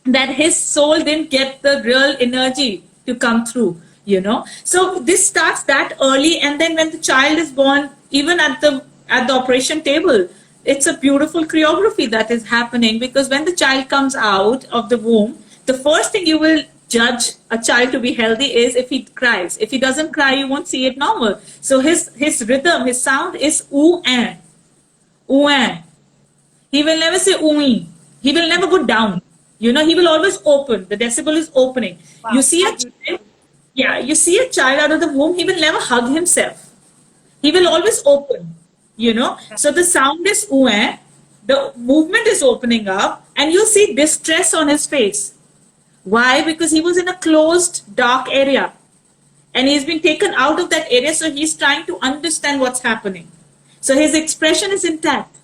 that his soul didn't get the real energy to come through. So this starts that early, and then when the child is born, even at the operation table, it's a beautiful choreography that is happening, because when the child comes out of the womb, the first thing you will judge a child to be healthy is if he cries. If he doesn't cry, you won't see it normal. So his rhythm, his sound is ooh and ooh and. He will never say ooey. He will never go down. He will always open. The decibel is opening. You Wow. see How a child, beautiful. yeah, you see a child out of the womb, he will never hug himself. He will always open. So the sound is ooeh, the movement is opening up, and you see distress on his face. Why? Because he was in a closed, dark area. and he's been taken out of that area, so he's trying to understand what's happening. So his expression is intact,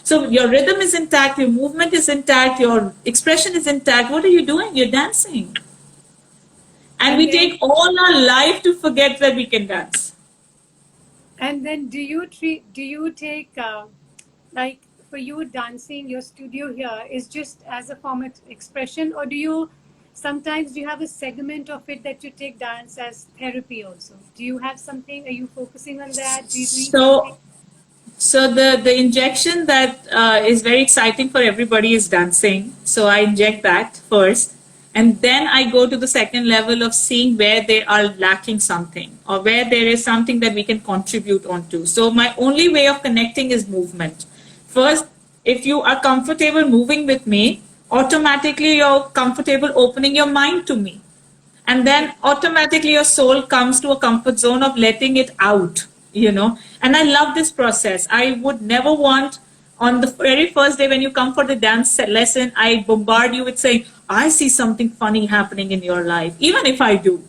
so your rhythm is intact, your movement is intact, your expression is intact. What are you doing? You're dancing. And And we then, take all our life to forget that we can dance. do you take, like, for you, dancing, your studio here is just as a form of expression, or do you have a segment of it that you take dance as therapy also? Do you have something? Are you focusing on that? Do you doing something? So So the injection that is very exciting for everybody is dancing. So I inject that first, and then I go to the second level of seeing where they are lacking something or where there is something that we can contribute onto. So my only way of connecting is movement. First, if you are comfortable moving with me, automatically you're comfortable opening your mind to me, and then automatically your soul comes to a comfort zone of letting it out. And I love this process. I would never want, on the very first day when you come for the dance lesson, I bombard you with saying, I see something funny happening in your life. Even if I do,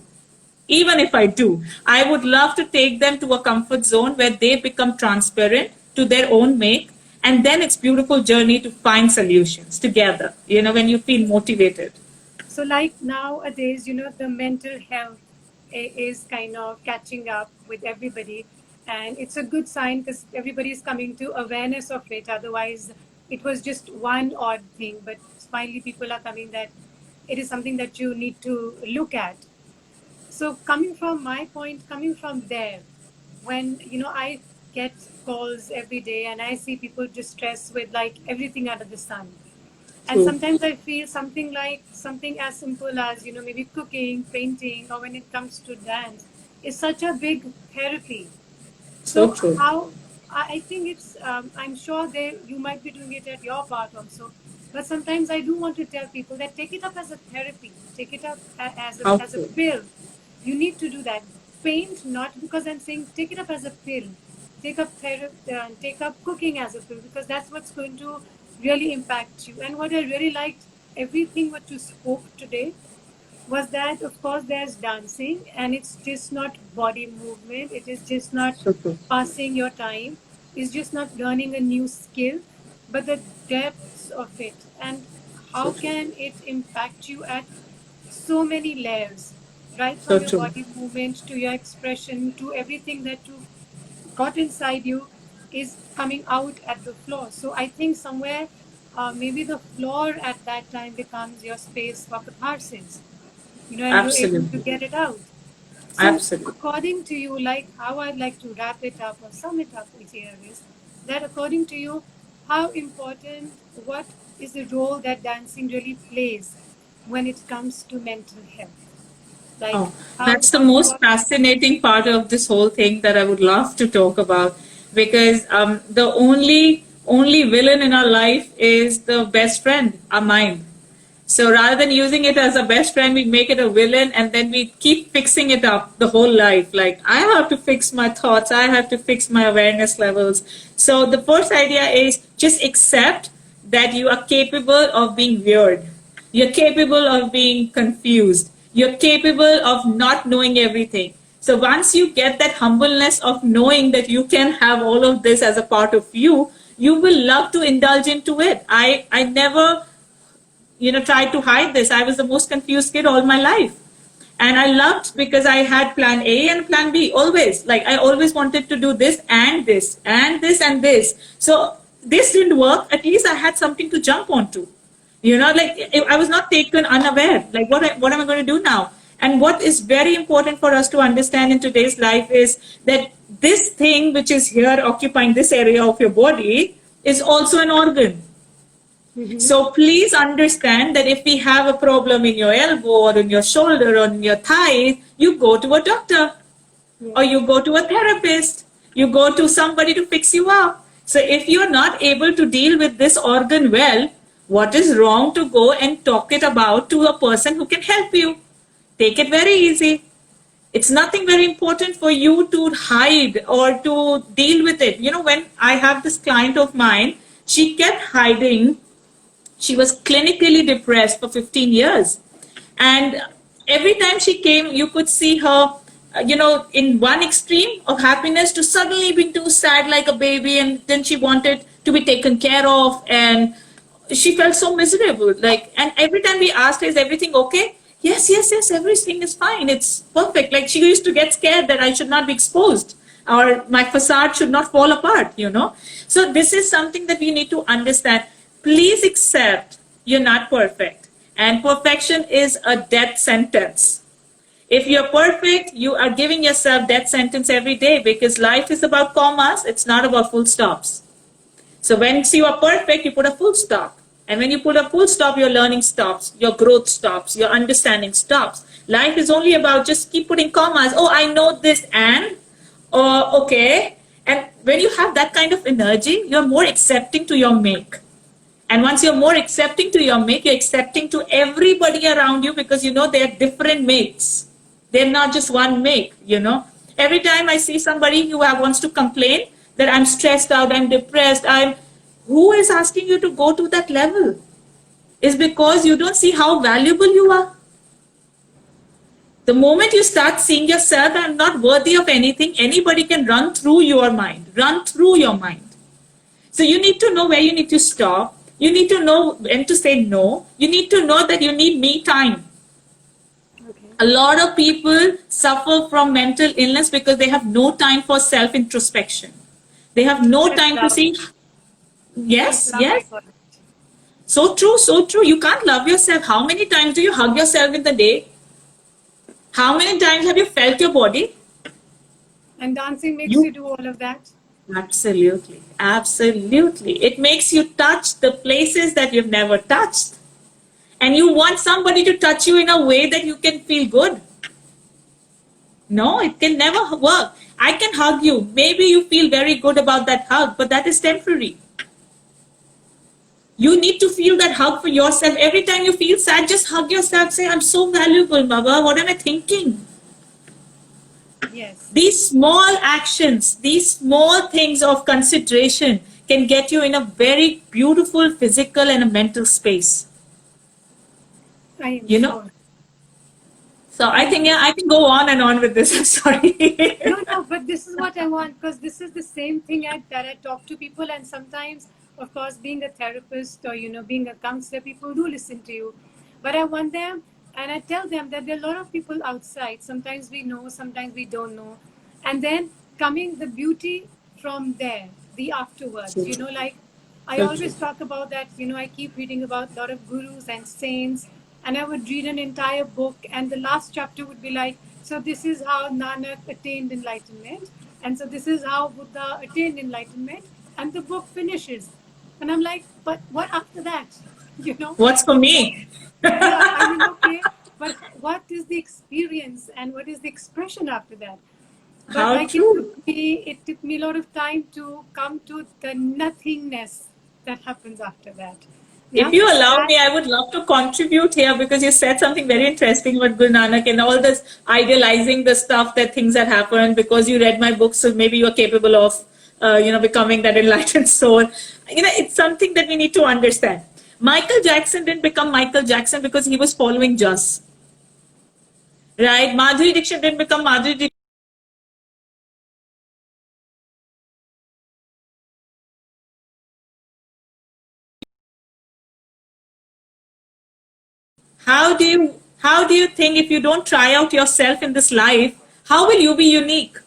I would love to take them to a comfort zone where they become transparent to their own make, and then it's beautiful journey to find solutions together, when you feel motivated. So, like nowadays, the mental health is kind of catching up with everybody, and it's a good sign because everybody is coming to awareness of it. Otherwise, it was just one odd thing, but finally, people are coming that it is something that you need to look at. So, coming from my point, coming from there, when I get calls every day and I see people distressed with like everything under the sun, and True. sometimes I feel something as simple as, maybe cooking, painting, or when it comes to dance, is such a big therapy. So So true. how I think it's I'm sure there you might be doing it at your part also, but sometimes I do want to tell people that take it up as a therapy, take it up How as a true. pill. You need to do that. Paint, not because I'm saying take it up as a pill. Take up cooking as a pill, because that's what's going to really impact you. And what I really liked, everything what you spoke today, was that of course there's dancing and it's just not body movement, it is just not So true. passing your time, it's just not learning a new skill, but the depths of it and So how true. can it impact you at so many layers, right So from your true. body movement to your expression to everything that you got inside you is coming out at the floor. So I think somewhere maybe the floor at that time becomes your space for catharsis, and you're able to Absolutely. get it out. So, Absolutely. according to you, like how I'd like to wrap it up or sum it up with here is that according to you, how important, what is the role that dancing really plays when it comes to mental health? Like Oh, that's the how most important? fascinating part of this whole thing that I would love to talk about, because the only villain in our life is the best friend, our mind. So rather than using it as a best friend, we make it a villain, and then we keep fixing it up the whole life. Like, I have to fix my thoughts, I have to fix my awareness levels. So the first idea is just accept that you are capable of being weird. You're capable of being confused. You're capable of not knowing everything. So once you get that humbleness of knowing that you can have all of this as a part of you, you will love to indulge into it. I never tried to hide this. I was the most confused kid all my life. And I loved, because I had plan A and plan B always. Like, I always wanted to do this and this and this and this. So this didn't work. At least I had something to jump onto. Like, I was not taken unaware. Like, what am I going to do now? And what is very important for us to understand in today's life is that this thing which is here occupying this area of your body is also an organ. Mm-hmm. So please understand that if we have a problem in your elbow or in your shoulder or in your thigh, you go to a doctor or Yes. you go to a therapist. You go to somebody to fix you up. So if you're not able to deal with this organ well, what is wrong to go and talk it about to a person who can help you? Take it very easy. It's nothing very important for you to hide or to deal with it. When I have this client of mine, she kept hiding. She was clinically depressed for 15 years. And every time she came, you could see her, in one extreme of happiness to suddenly being too sad like a baby, and then she wanted to be taken care of, and she felt so miserable. Like, and every time we asked her, "Is everything okay?" Yes, yes, yes, everything is fine. It's perfect. Like, she used to get scared that I should not be exposed or my facade should not fall apart. So this is something that we need to understand. Please accept you're not perfect. And perfection is a death sentence. If you're perfect, you are giving yourself death sentence every day, because life is about commas, it's not about full stops. So when you are perfect, you put a full stop. And when you put a full stop, your learning stops, your growth stops, your understanding stops. Life is only about just keep putting commas. Oh, I know this and, or okay. And when you have that kind of energy, you're more accepting to your make. And once you're more accepting to your make, you're accepting to everybody around you, because they're different makes. They're not just one make. Every time I see somebody who wants to complain that I'm stressed out, I'm depressed, who is asking you to go to that level? Is because you don't see how valuable you are. The moment you start seeing yourself, I'm not worthy of anything, anybody can run through your mind, run through your mind. So you need to know where you need to stop. You need to know when to say no. You need to know that you need me time. Okay. A lot of people suffer from mental illness because they have no time for self introspection. They have no time to Self-love. see. Yes, Self-love, I yes. call it. So true, so true. You can't love yourself. How many times do you hug yourself in the day? How many times have you felt your body? And dancing makes you You do all of that. absolutely, absolutely. It makes you touch the places that you've never touched. And you want somebody to touch you in a way that you can feel good. No, it can never work. I can hug you. Maybe you feel very good about that hug, but that is temporary. You need to feel that hug for yourself. Every time you feel sad, just hug yourself. Say, I'm so valuable, Baba. What am I thinking? Yes, These small actions, these small things of consideration can get you in a very beautiful physical and a mental space. I am You know? sure. So I And think, yeah, I can go on and on with this. I'm sorry. no, no, but this is what I want, because this is the same thing that I talk to people, and sometimes, of course, being a therapist or being a counselor, people do listen to you, but I want them, and I tell them that there are a lot of people outside. Sometimes we know, sometimes we don't know, and then coming the beauty from there, the afterwards. So true. Like I So true. always talk about that. I keep reading about a lot of gurus and saints, and I would read an entire book, and the last chapter would be like, so this is how Nanak attained enlightenment, and so this is how Buddha attained enlightenment, and the book finishes. And I'm like, but what after that? You know, What's for what, me? yeah, I mean, okay, but what is the experience and what is the expression after that? But How like it true. took me a lot of time to come to the nothingness that happens after that. If Yeah, you allow that me, I would love to contribute here, because you said something very interesting about Guru Nanak and all this idealizing the stuff that things that happened because you read my books, so maybe you're capable of, becoming that enlightened soul. It's something that we need to understand. Michael Jackson didn't become Michael Jackson because he was following JAS, right? Madhuri Dixit didn't become Madhuri Dixit. How do you think, if you don't try out yourself in this life, how will you be unique?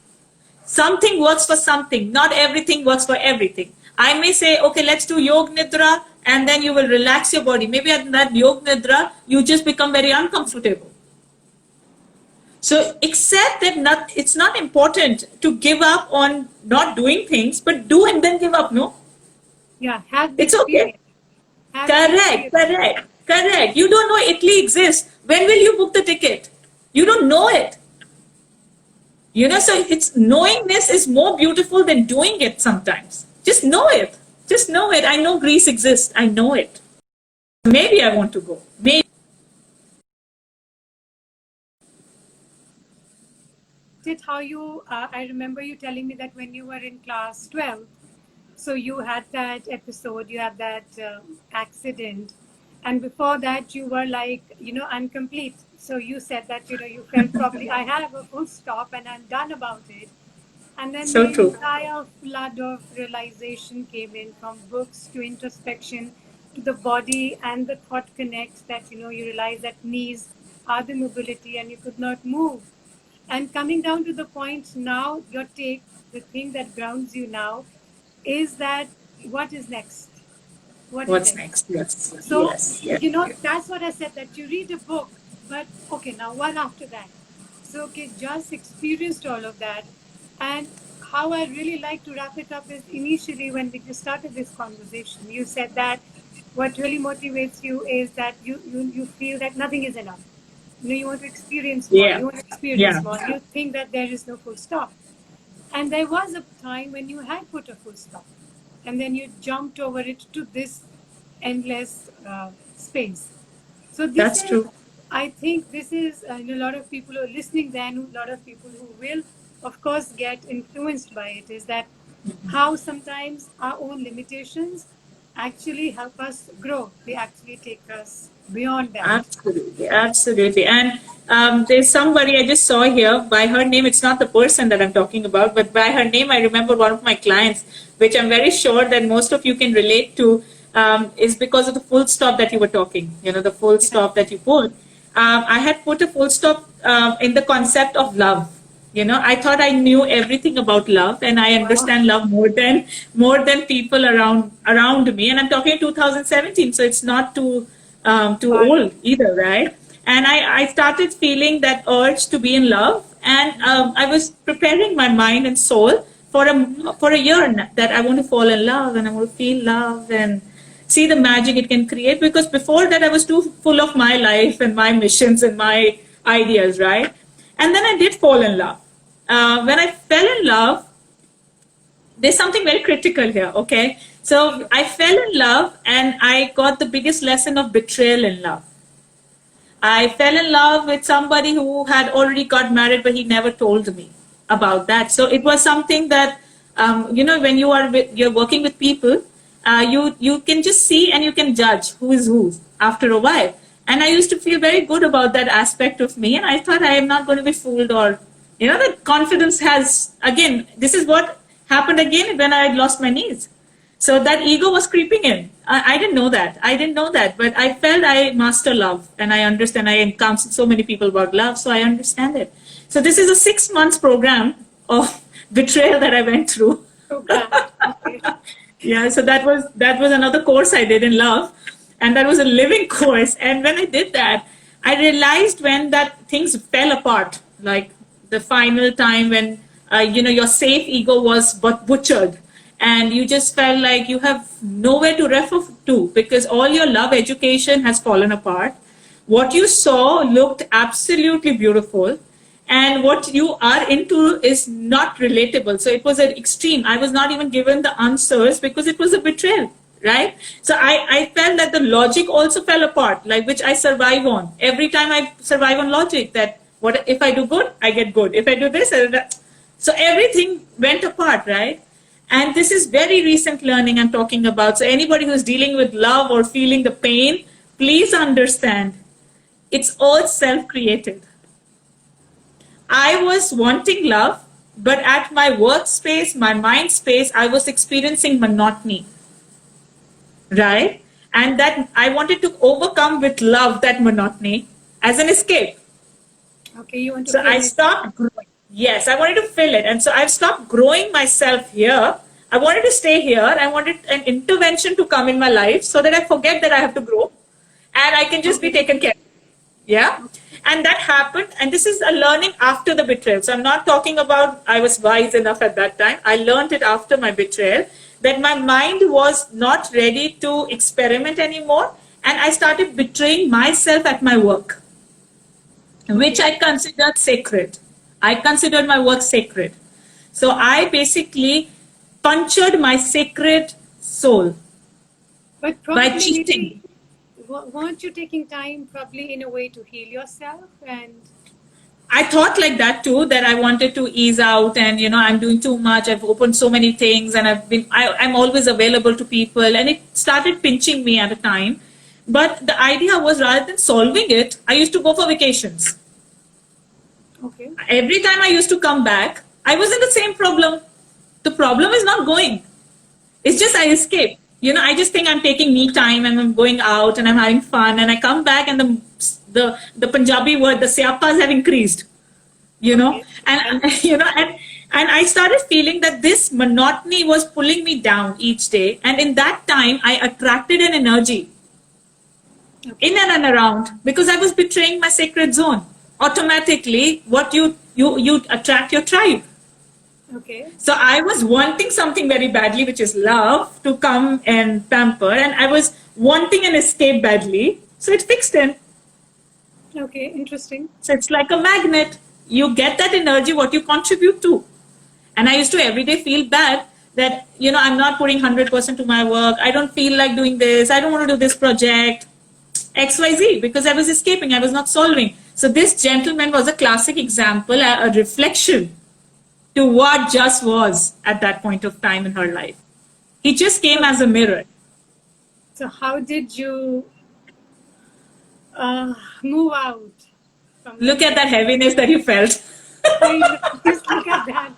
Something works for something. Not everything works for everything. I may say, okay, let's do Yog Nidra, and then you will relax your body. Maybe at that Yog Nidra, you just become very uncomfortable. So accept that it's not important to give up on not doing things, but do and then give up. No, yeah, have the it's okay. experience. Have the Correct, experience. correct, correct. You don't know Italy exists. When will you book the ticket? You don't know it. So it's knowingness is more beautiful than doing it sometimes. Just know it. Just know it. I know Greece exists. I know it. Maybe I want to go. Maybe. It how you I remember you telling me that when you were in class 12, so you had that episode, you had that accident, and before that you were like, incomplete. So you said that, you felt probably I have a full stop and I'm done about it. And then So the true. entire flood of realization came in, from books to introspection to the body and the thought connects, that, you realize that knees are the mobility and you could not move. And coming down to the point now, your take, the thing that grounds you now is that what is next? What is What's next? next? Yes, So, yes, yes. that's what I said, that you read a book, but okay, now what after that? So, okay, just experienced all of that. And how I really like to wrap it up is, initially when we just started this conversation, you said that what really motivates you is that you feel that nothing is enough. You want to experience more, Yeah, you want to experience yeah. more, you think that there is no full stop. And there was a time when you had put a full stop, and then you jumped over it to this endless space. So this That's is, true. I think, this is a lot of people who are listening. Then a lot of people who will, of course, get influenced by it. Is that how sometimes our own limitations actually help us grow? They actually take us beyond that. Absolutely, absolutely. And there's somebody I just saw here by her name. It's not the person that I'm talking about, but by her name, I remember one of my clients, which I'm very sure that most of you can relate to, is because of the full stop that you were talking. The full Yeah. stop that you put. I had put a full stop in the concept of love. I thought I knew everything about love, and I Wow. understand love more than people around me. And I'm talking 2017, so it's not too Far old away. either, right? And I started feeling that urge to be in love, and I was preparing my mind and soul for a year that I want to fall in love and I want to feel love and see the magic it can create. Because before that, I was too full of my life and my missions and my ideas, right? And then I did fall in love. When I fell in love, there's something very critical here, okay? So Sure. I fell in love and I got the biggest lesson of betrayal in love. I fell in love with somebody who had already got married, but he never told me about that. So it was something that, when you're working with people, you can just see and you can judge who is who after a while. And I used to feel very good about that aspect of me, and I thought I am not going to be fooled, or that confidence has again. This is what happened again when I had lost my knees. So that ego was creeping in. I didn't know that. I didn't know that. But I felt I master love and I understand. I counsel so many people about love, so I understand it. So this is a 6 months program of betrayal that I went through. Program. Okay. Yeah, so that was another course I did in love, and that was a living course. And when I did that, I realized when that things fell apart, like the final time when your safe ego was but butchered, and you just felt like you have nowhere to refer to because all your love education has fallen apart. What you saw looked absolutely beautiful, and what you are into is not relatable. So it was an extreme. I was not even given the answers because it was a betrayal, right? So I felt that the logic also fell apart, like which I survive on. Every time I survive on logic, that what if I do good, I get good. If I do this, so everything went apart, right? And this is very recent learning I'm talking about. So anybody who's dealing with love or feeling the pain, please understand it's all self-created. I was wanting love, but at my workspace, my mind space, I was experiencing monotony, right? And that I wanted to overcome with love that monotony as an escape. Okay, you want to So fill I it. stopped growing. Yes, I wanted to fill it. And so I've stopped growing myself here. I wanted to stay here. I wanted an intervention to come in my life so that I forget that I have to grow and I can just be Okay. taken care of. Yeah. And that happened. And this is a learning after the betrayal. So I'm not talking about I was wise enough at that time. I learned it after my betrayal that my mind was not ready to experiment anymore. And I started betraying myself at my work, which Okay. I considered sacred. I considered my work sacred. So I basically punctured my sacred soul But by probably, cheating. maybe, weren't you taking time, probably, in a way, to heal yourself? And I thought like that too, that I wanted to ease out and, I'm doing too much. I've opened so many things and I'm always available to people. And it started pinching me at a time. But the idea was rather than solving it, I used to go for vacations. Okay. Every time I used to come back, I was in the same problem. The problem is not going. It's just I escape. I just think I'm taking me time and I'm going out and I'm having fun and I come back and the Punjabi word, the siapas have increased. Okay. And and I started feeling that this monotony was pulling me down each day. And in that time, I attracted an energy Okay. in and around because I was betraying my sacred zone. Automatically, what you attract your tribe. Okay. So I was wanting something very badly, which is love, to come and pamper, and I was wanting an escape badly. So it fixed in. Okay. Interesting. So it's like a magnet. You get that energy, what you contribute to. And I used to every day feel bad that, I'm not putting 100% to my work. I don't feel like doing this. I don't want to do this project, XYZ, because I was escaping. I was not solving. So this gentleman was a classic example, a reflection to what just was at that point of time in her life. He just came as a mirror. So how did you move out from that Look at that situation? heaviness that you felt. I know. Just look at that.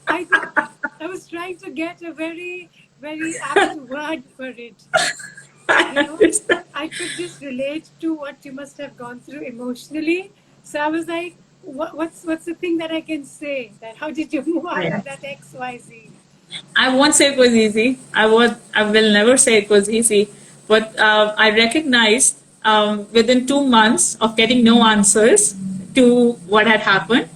I just, I was trying to get a very, very apt word for it. I could just relate to what you must have gone through emotionally. So I was like, what's the thing that I can say? That how did you move out Yeah. of that XYZ? I won't say it was easy. I will never say it was easy. But I recognized within 2 months of getting no answers to what had happened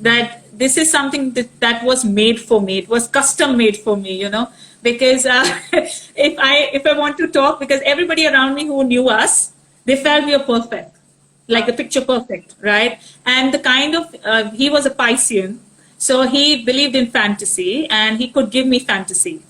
that this is something that was made for me. It was custom made for me, because if I want to talk, because everybody around me who knew us, they felt we were perfect, like the picture perfect, right? And the kind of he was a Piscean, so he believed in fantasy, and he could give me fantasy,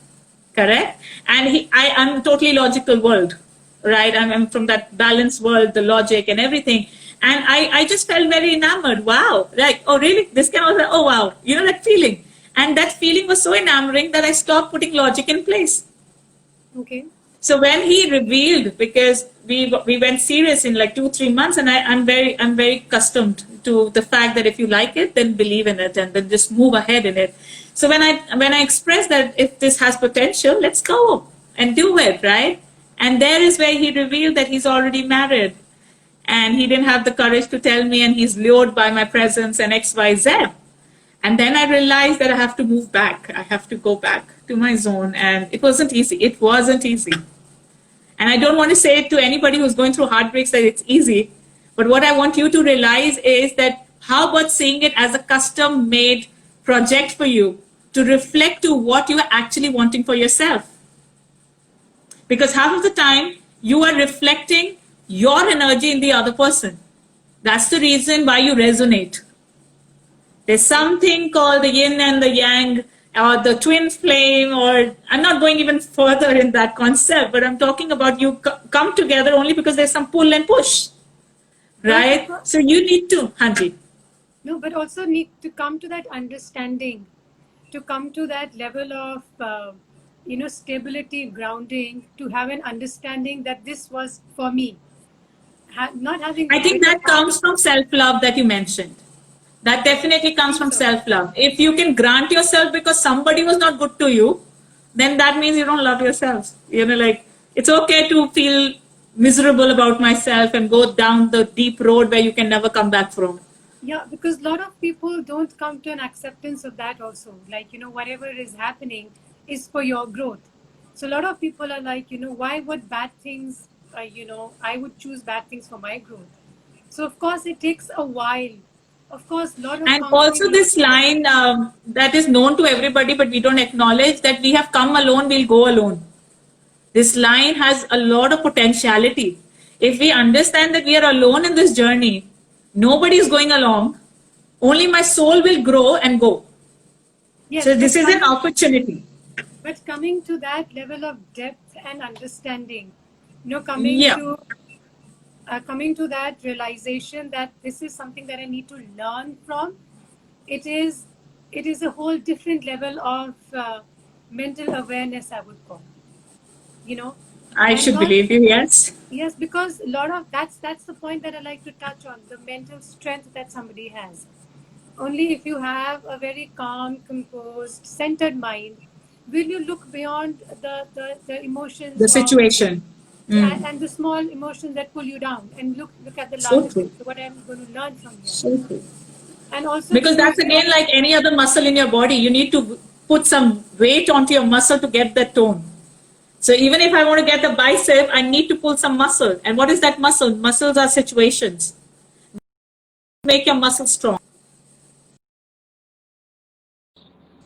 correct? And I'm totally logical world, right? I'm from that balanced world, the logic and everything. And I just felt very enamored. Wow, like, oh really? This can also, oh wow, that feeling. And that feeling was so enamoring that I stopped putting logic in place. Okay. So when he revealed, because we went serious in like 2-3 months, and I'm very accustomed to the fact that if you like it, then believe in it, and then just move ahead in it. So when I expressed that if this has potential, let's go and do it, right? And there is where he revealed that he's already married, and he didn't have the courage to tell me, and he's lured by my presence and XYZ. And then I realized that I have to move back. I have to go back to my zone, and it wasn't easy. It wasn't easy. And I don't want to say it to anybody who's going through heartbreaks that it's easy. But what I want you to realize is that how about seeing it as a custom made project for you to reflect to what you are actually wanting for yourself? Because half of the time you are reflecting your energy in the other person. That's the reason why you resonate. There's something called the yin and the yang, or the twin flame, or I'm not going even further in that concept, but I'm talking about you come together only because there's some pull and push, But right? So you need to, Hanji. no, but also need to come to that understanding, to come to that level of stability, grounding, to have an understanding that this was for me. Not having I the think bitter that part comes of from self love that you mentioned. That definitely I comes think from so. self love. If you can grant yourself because somebody was not good to you, then that means you don't love yourself. Like it's okay to feel miserable about myself and go down the deep road where you can never come back from. Yeah, because a lot of people don't come to an acceptance of that also. Like, whatever is happening is for your growth. So a lot of people are like, why would bad things, I would choose bad things for my growth. So of course it takes a while. Of course, a lot of And counseling, also a lot this of work. line that is known to everybody, but we don't acknowledge that we have come alone, we'll go alone. This line has a lot of potentiality. If we understand that we are alone in this journey, nobody is going along, only my soul will grow and go. Yes, So this is an opportunity. but coming to that level of depth and understanding, coming Yeah. to that realization that this is something that I need to learn from. It is it is a whole different level of mental awareness, I would call. You know, I And should not, believe you. Yes. yes, because a lot of that's the point that I like to touch on, the mental strength that somebody has. Only if you have a very calm, composed, centered mind will you look beyond the emotions The of, situation. Mm. and the small emotions that pull you down, and look at the So larger true. picture, what I'm going to learn from here. So true. And also Because to that's your, again like any other muscle in your body. You need to put some weight onto your muscle to get that tone. So even if I want to get the bicep, I need to pull some muscle. And what is that muscle? Muscles are situations. Make your muscle strong.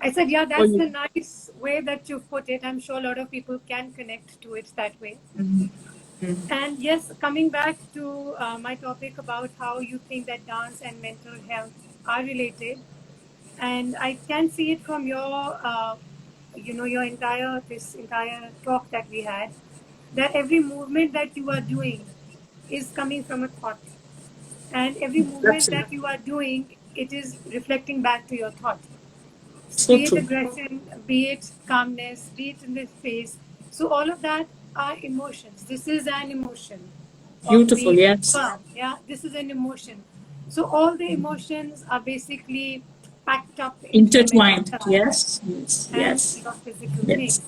I said, yeah, Or that's the nice way that you put it. I'm sure a lot of people can connect to it that way. And yes, coming back to my topic about how you think that dance and mental health are related, and I can see it from your, your entire this entire talk that we had, that every movement that you are doing is coming from a thought, and every movement Absolutely. that you are doing, it is reflecting back to your thought. So Be it true. aggression, be it calmness, be it in the face. So all of that are emotions. This is an emotion of Beautiful. being Yes. calm. Yeah, this is an emotion. So all the emotions are basically packed up into your mental Intertwined. health Yes. Yes. and Yes. your physical Yes. things.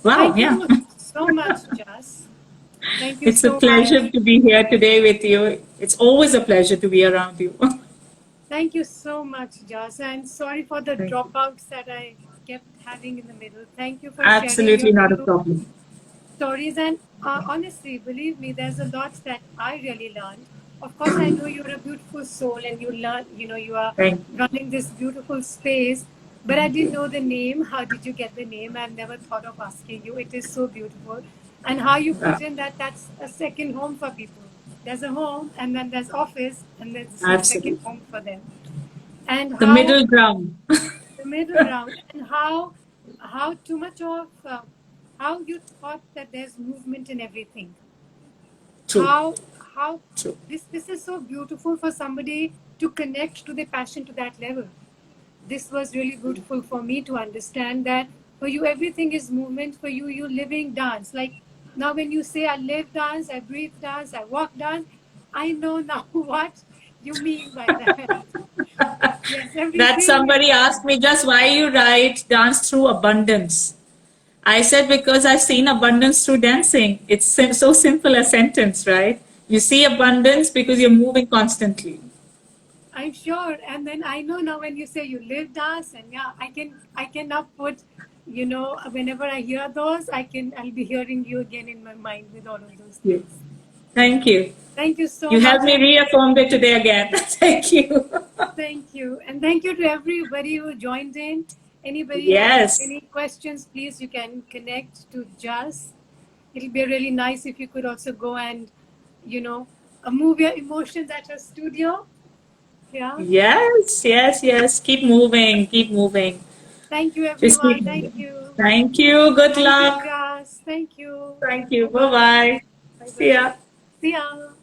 Wow. Thank Yeah. you so much, Jas. Thank you It's a so much. pleasure to be here today with you. It's always a pleasure to be around you. Thank you so much, Jas. And sorry for the Thank you. dropouts that I kept having in the middle. Thank you for sharing your Absolutely not a views, problem. stories, and honestly, believe me, there's a lot that I really learned. Of course, I know you're a beautiful soul and you learn, you are Thank you. running this beautiful space, but I didn't know the name. How did you get the name? I've never thought of asking you. It is so beautiful. And how you put in that that's a second home for people. There's a home, and then there's office, and there's this is second Absolutely. home for them. And The how middle ground. the middle ground, and how too much of how you thought that there's movement in everything, True. how True. this is so beautiful for somebody to connect to the passion to that level. This was really beautiful for me to understand that for you everything is movement. For you, you living dance. Like now when you say I live dance, I breathe dance, I walk dance, I know now what you mean by that. Yes, That everything is somebody asked me just why you write dance through abundance. I said because I've seen abundance through dancing. It's so simple a sentence, right? You see abundance because you're moving constantly. I'm sure. And then I know now when you say you lived us, and yeah, I can now put, whenever I hear those, I'll be hearing you again in my mind with all of those Yeah. things. Thank you. Thank you so You much. helped me And reaffirm it today again. Thank you. thank you. And thank you to everybody who joined in. Anybody has Yes. any questions, please, you can connect to JAS. It'll be really nice if you could also go and, you know, move your emotions at her studio. Yeah. Yes, yes, yes. Keep moving. Keep moving. Thank you, Just keep everyone. Thank moving. you. Thank you. Good Thank you, luck. Jas. Thank you. Thank you. Bye Bye bye. bye. Bye See bye. ya. See ya.